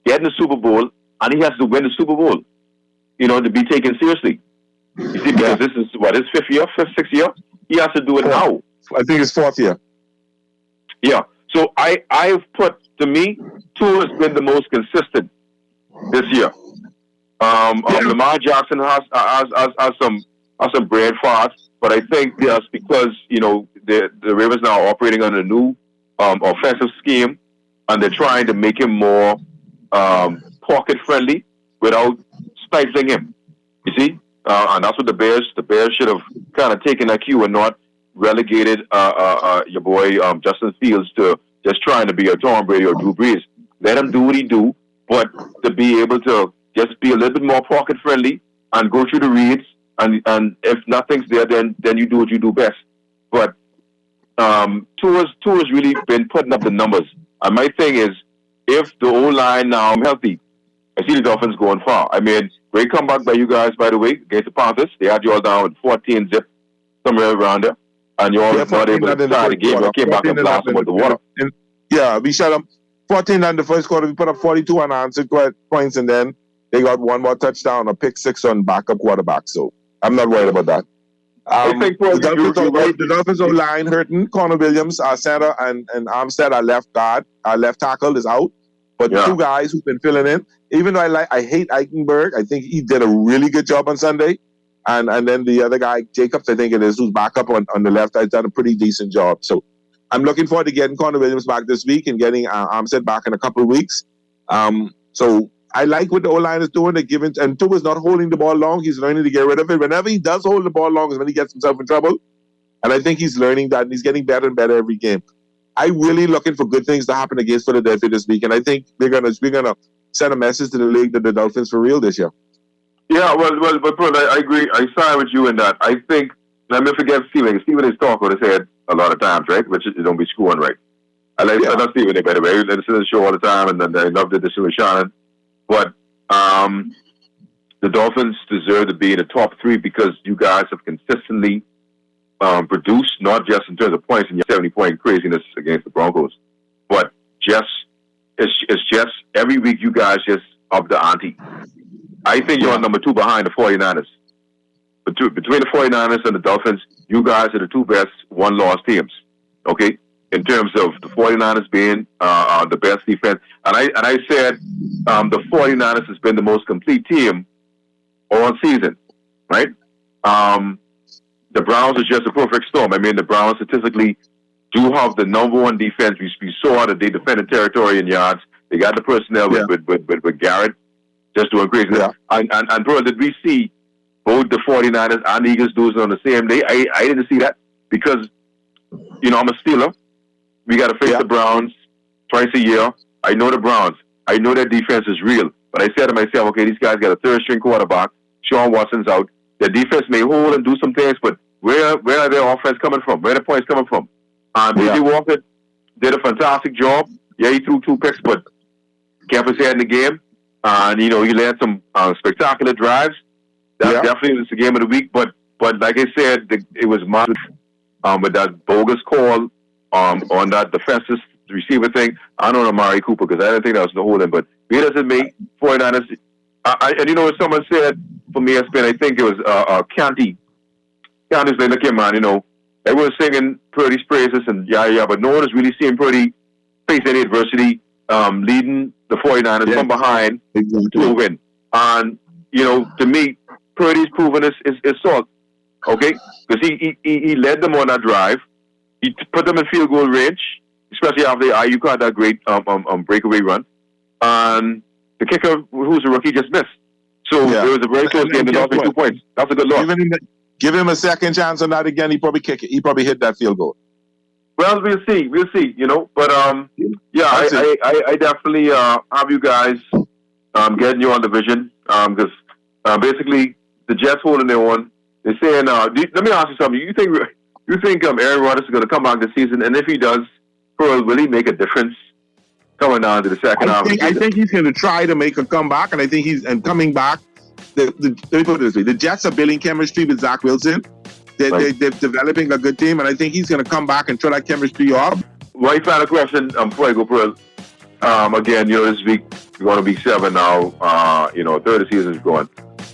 get in the Super Bowl, and he has to win the Super Bowl, to be taken seriously. You see, because this is his sixth year. He has to do it now. I think it's 4th year. Yeah. So I've put, to me, Tua has been the most consistent this year. Lamar Jackson has some brain farts, but I think that's because the Ravens now are operating on a new offensive scheme, and they're trying to make him more pocket friendly without stifling him. You see, and that's what the Bears should have kind of taken that cue and not relegated your boy Justin Fields to just trying to be a Tom Brady or Drew Brees. Let him do what he do, but to be able to just be a little bit more pocket friendly and go through the reads, and if nothing's there, then you do what you do best. But Tua's really been putting up the numbers. And my thing is, if the O-line now healthy, I see the Dolphins going far. I mean, great comeback by you guys, by the way, against the Panthers. They had you all down with 14 zip, somewhere around there. And you all not able to start the game. You came back and blasted with the water. We shut them 14 in the first quarter. We put up 42 unanswered points, and then they got one more touchdown, a pick 6 on backup quarterback. So I'm not worried about that. I think the Dolphins O-line hurting. Connor Williams, our center, and Armstead, our left guard, our left tackle is out. But 2 guys who've been filling in. Even though I hate Eichenberg, I think he did a really good job on Sunday. And then the other guy, Jacobs, I think it is, who's back up on the left, has done a pretty decent job. So I'm looking forward to getting Connor Williams back this week and getting Armstead back in a couple of weeks. So I like what the O-line is doing. They're giving, and Tua's not holding the ball long. He's learning to get rid of it. Whenever he does hold the ball long is when he gets himself in trouble. And I think he's learning that, and he's getting better and better every game. I'm really looking for good things to happen against Philadelphia this week, and I think we're gonna send a message to the league that the Dolphins for real this year. Yeah, but bro, I agree. I side with you in that. I think, let me forget Stephen. Stephen is talking with his head a lot of times, right? Which you don't be screwing right. I love Stephen, by the way. I listen to the show all the time, and then I loved it, the show with Shannon. But the Dolphins deserve to be in the top 3 because you guys have consistently produced, not just in terms of points and your 70-point craziness against the Broncos, but it's just every week you guys just up the ante. I think you're number 2 behind the 49ers. Between the 49ers and the Dolphins, you guys are the 2 best one-loss teams, okay? In terms of the 49ers being the best defense. And I said the 49ers has been the most complete team all season. right? The Browns are just a perfect storm. I mean, the Browns statistically do have the number one defense. We saw that they defended territory in yards. They got the personnel with Garrett just doing crazy. Yeah. And bro, did we see both the 49ers and the Eagles do it on the same day? I didn't see that because, you know, I'm a Steeler. We got to face the Browns twice a year. I know the Browns. I know their defense is real. But I said to myself, okay, these guys got a third-string quarterback. Sean Watson's out. Their defense may hold and do some things, but where are their offense coming from? Where are the points coming from? B.J. Walker did a fantastic job. Yeah, he threw 2 picks, but kept his head in the game. And, you know, he led some spectacular drives. That definitely was the game of the week. But like I said, it was with that bogus call on that defensive receiver thing. I don't know Amari Cooper because I didn't think that was the holding. But be it as it may, 49ers. And you know what someone said for me, I think it was Canty. Canty's like, look here, man, you know, everyone's singing Purdy's praises and but no one is really seeing Purdy face any adversity, leading the 49ers from behind to a win. And, you know, to me, Purdy's proven his salt, okay? Because he led them on that drive. He put them in field goal range, especially after Ayuk had that great breakaway run. And the kicker, who's a rookie, just missed. So it was a very close game. They lost by 2 points. That's a good loss. Give him a second chance on that again. He probably kick it. He probably hit that field goal. Well, we'll see. You know, but I definitely have you guys getting you on the vision because basically the Jets holding their own. They're saying, let me ask you something. You think Aaron Rodgers is going to come back this season, and if he does, Pearl, will he make a difference coming down to the second half? I think he's going to try to make a comeback, and I think he's coming back. Let me put it this way: the Jets are building chemistry with Zach Wilson. They're developing a good team, and I think he's going to come back and throw that chemistry off. Right, final question before I go, Pearl. Again, you know, this week we're going to be 7 now. You know, third of the season is going.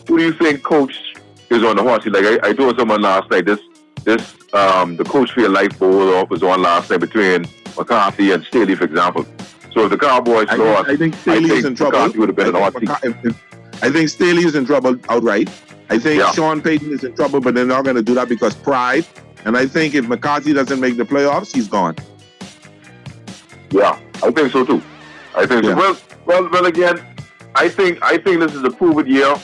Who do you think coach is on the hot seat? Like I told someone last night, the coach for your life bowl off was on last night between McCarthy and Staley, for example. So if the Cowboys lost, I think Staley's in trouble. McCarthy would have been in the hot seat. I think Staley is in trouble outright. I think Sean Payton is in trouble, but they're not going to do that because pride. And I think if McCarthy doesn't make the playoffs, he's gone. Yeah, I think so too. I think so. Well, again, I think this is a proven year.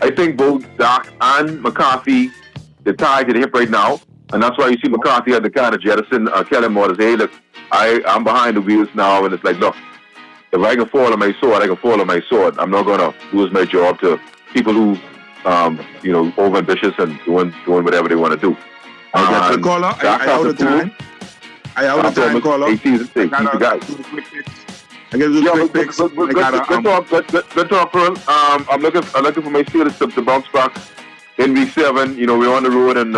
I think both Doc and McCarthy, they're tied to the hip right now. And that's why you see McCarthy had to kind of jettison Kellen Moore to say, hey, look, I'm behind the wheels now. And it's like, look, if I can fall on my sword, I can fall on my sword. I'm not going to lose my job to people who, you know, overambitious and doing whatever they want to do. I get the caller. I out of time. Caller. I got to do the quick picks. Good talk, Pearl. I'm looking for my Steelers to bounce back in week 7. You know, we're on the road, and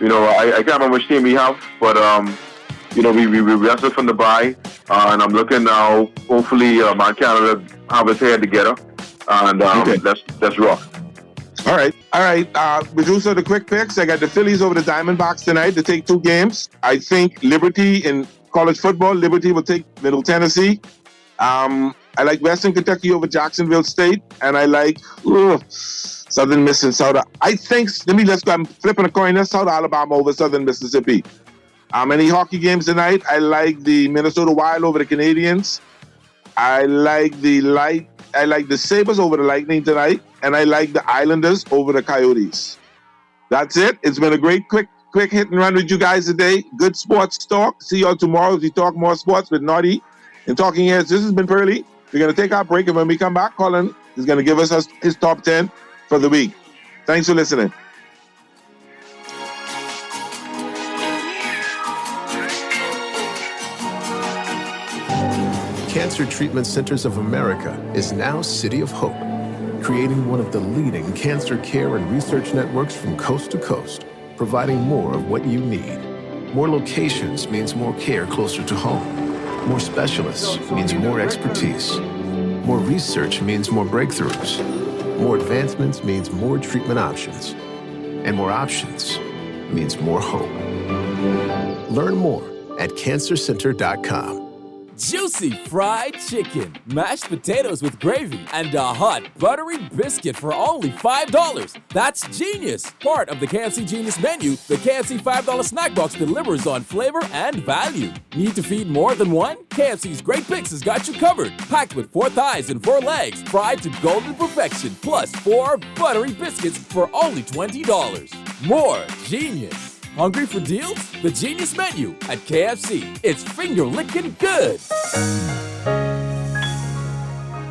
you know, I can't remember which team we have, but you know, we wrestled from the bye, and I'm looking now. Hopefully, my Canada have his head together, and let's rock. All right. Producer, the quick picks. I got the Phillies over the Diamondbacks tonight to take 2 games. I think Liberty in college football. Liberty will take Middle Tennessee. I like Western Kentucky over Jacksonville State, and I like Southern Miss and South. I think. Let's go. I'm flipping a coin. That's South Alabama over Southern Mississippi. Any hockey games tonight? I like the Minnesota Wild over the Canadiens. I like the Sabres over the Lightning tonight, and I like the Islanders over the Coyotes. That's it. It's been a great quick hit and run with you guys today. Good sports talk. See y'all tomorrow as we talk more sports with Naughty and Talking Heads. This has been Pearly. We're going to take our break, and when we come back, Colin is going to give us his top 10 for the week. Thanks for listening. Cancer Treatment Centers of America is now City of Hope, creating one of the leading cancer care and research networks from coast to coast, providing more of what you need. More locations means more care closer to home. More specialists means more expertise. More research means more breakthroughs. More advancements means more treatment options. And more options means more hope. Learn more at cancercenter.com. juicy fried chicken, mashed potatoes with gravy, and a hot buttery biscuit for only $5. That's genius! Part of the KFC Genius menu, the KFC $5 snack box delivers on flavor and value. Need to feed more than one? KFC's Great Picks has got you covered. Packed with 4 thighs and 4 legs, fried to golden perfection, plus 4 buttery biscuits for only $20. More genius! Hungry for deals? The Genius Menu at KFC. It's finger-licking good.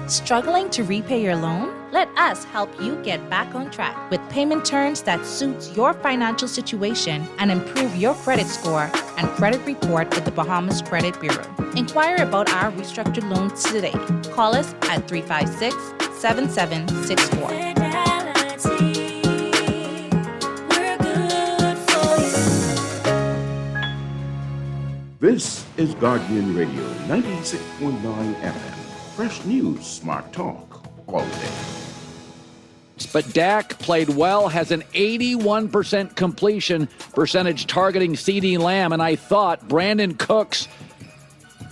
Struggling to repay your loan? Let us help you get back on track with payment terms that suits your financial situation and improve your credit score and credit report with the Bahamas Credit Bureau. Inquire about our restructured loans today. Call us at 356-7764. This is Guardian Radio 96.9 FM. Fresh news, smart talk, all day. But Dak played well, has an 81% completion percentage targeting CeeDee Lamb, and I thought Brandon Cooks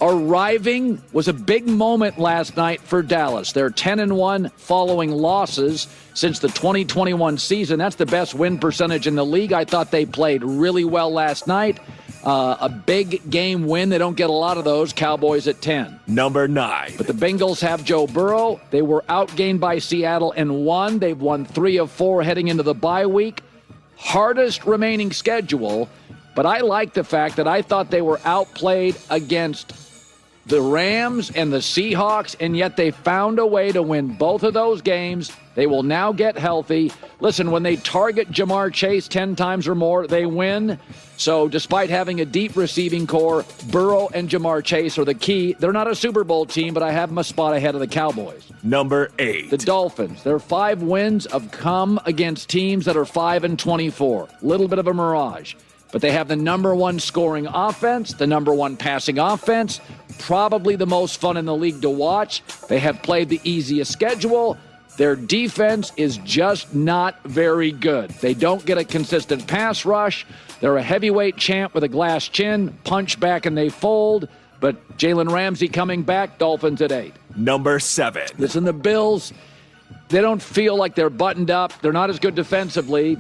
arriving was a big moment last night for Dallas. They're 10-1 following losses since the 2021 season. That's the best win percentage in the league. I thought they played really well last night. A big game win. They don't get a lot of those. Cowboys at 10. Number 9. But the Bengals have Joe Burrow. They were outgained by Seattle and won. They've won 3 of 4 heading into the bye week. Hardest remaining schedule. But I like the fact that I thought they were outplayed against the Rams and the Seahawks, and yet they found a way to win both of those games. They will now get healthy. Listen, when they target Jamar Chase 10 times or more, they win. So despite having a deep receiving core, Burrow and Jamar Chase are the key. They're not a Super Bowl team, but I have them a spot ahead of the Cowboys. Number 8. The Dolphins. Their 5 wins have come against teams that are 5-24. Little bit of a mirage. But they have the number 1 scoring offense, the number 1 passing offense, probably the most fun in the league to watch. They have played the easiest schedule. Their defense is just not very good. They don't get a consistent pass rush. They're a heavyweight champ with a glass chin, punch back and they fold. But Jalen Ramsey coming back, Dolphins at 8. Number 7. Listen, the Bills, they don't feel like they're buttoned up. They're not as good defensively.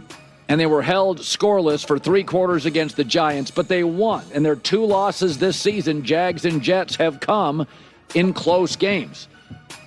And they were held scoreless for 3 quarters against the Giants, but they won. And their 2 losses this season, Jags and Jets, have come in close games.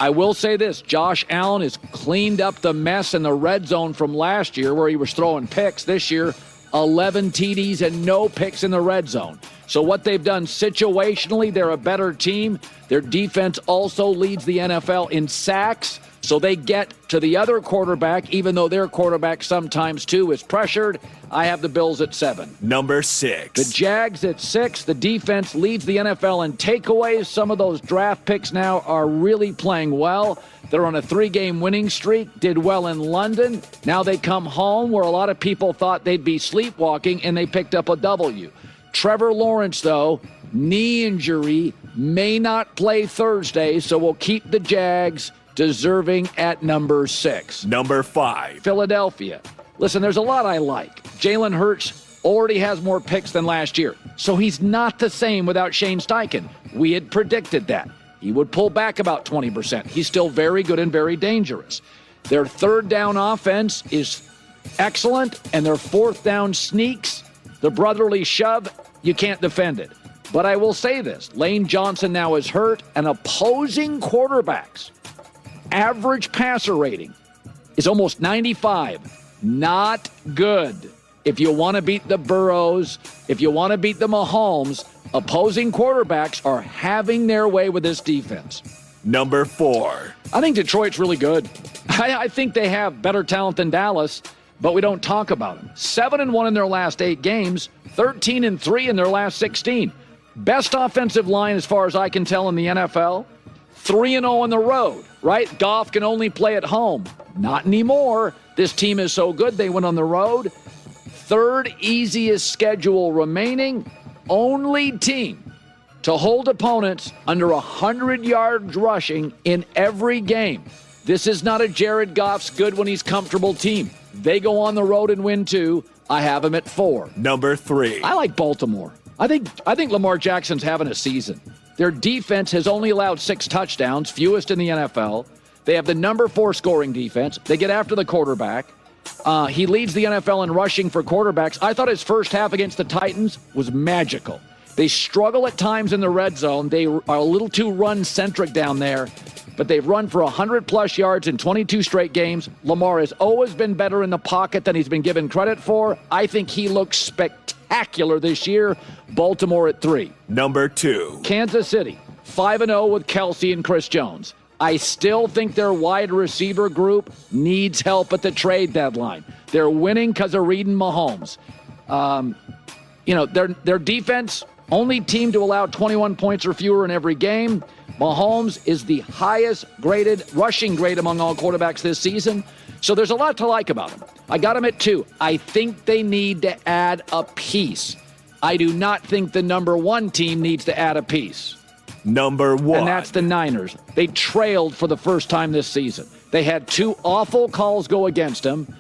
I will say this, Josh Allen has cleaned up the mess in the red zone from last year where he was throwing picks. This year, 11 TDs and no picks in the red zone. So what they've done situationally, they're a better team. Their defense also leads the NFL in sacks. So they get to the other quarterback, even though their quarterback sometimes, too, is pressured. I have the Bills at 7. Number 6. The Jags at 6. The defense leads the NFL in takeaways. Some of those draft picks now are really playing well. They're on a 3-game winning streak, did well in London. Now they come home where a lot of people thought they'd be sleepwalking, and they picked up a W. Trevor Lawrence, though, knee injury, may not play Thursday, so we'll keep the Jags deserving at number 6. Number 5. Philadelphia. Listen, there's a lot I like. Jalen Hurts already has more picks than last year, so he's not the same without Shane Steichen. We had predicted that. He would pull back about 20%. He's still very good and very dangerous. Their 3rd down offense is excellent, and their 4th down sneaks, the brotherly shove, you can't defend it. But I will say this, Lane Johnson now is hurt, and opposing quarterbacks average passer rating is almost 95. Not good. If you want to beat the Burrows, if you want to beat the Mahomes, opposing quarterbacks are having their way with this defense. Number 4. I think Detroit's really good. I think they have better talent than Dallas, but we don't talk about them. 7-1 in their last 8 games, 13-3 in their last 16. Best offensive line as far as I can tell in the NFL. 3-0 on the road, right? Goff can only play at home. Not anymore. This team is so good, they went on the road. 3rd easiest schedule remaining. Only team to hold opponents under 100 yards rushing in every game. This is not a Jared Goff's good when he's comfortable team. They go on the road and win too. I have them at 4. Number 3. I like Baltimore. I think Lamar Jackson's having a season. Their defense has only allowed 6 touchdowns, fewest in the NFL. They have the number 4 scoring defense. They get after the quarterback. He leads the NFL in rushing for quarterbacks. I thought his first half against the Titans was magical. They struggle at times in the red zone. They are a little too run-centric down there, but they've run for 100-plus yards in 22 straight games. Lamar has always been better in the pocket than he's been given credit for. I think he looks spectacular this year. Baltimore at 3. Number 2. Kansas City, 5-0 with Kelsey and Chris Jones. I still think their wide receiver group needs help at the trade deadline. They're winning because of Reed and Mahomes. Their defense, only team to allow 21 points or fewer in every game. Mahomes is the highest graded rushing grade among all quarterbacks this season. So there's a lot to like about him. I got him at 2. I think they need to add a piece. I do not think the number 1 team needs to add a piece. Number 1. And that's the Niners. They trailed for the first time this season. They had 2 awful calls go against them,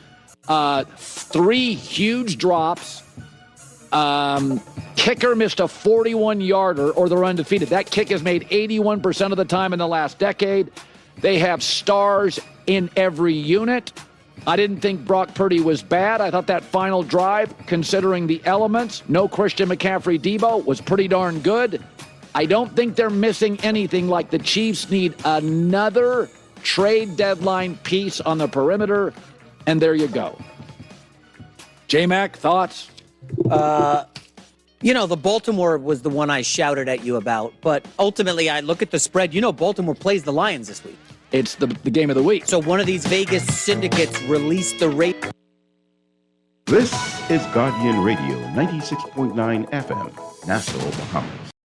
3 huge drops. Kicker missed a 41-yarder, or they're undefeated. That kick is made 81% of the time in the last decade. They have stars in every unit. I didn't think Brock Purdy was bad. I thought that final drive, considering the elements, no Christian McCaffrey Debo, was pretty darn good. I don't think they're missing anything like the Chiefs need another trade deadline piece on the perimeter, and there you go. J-Mac, thoughts? The Baltimore was the one I shouted at you about, but ultimately I look at the spread. Baltimore plays the Lions this week. It's the game of the week. So one of these Vegas syndicates released the rate. This is Guardian Radio 96.9 FM, Nassau, Bahamas.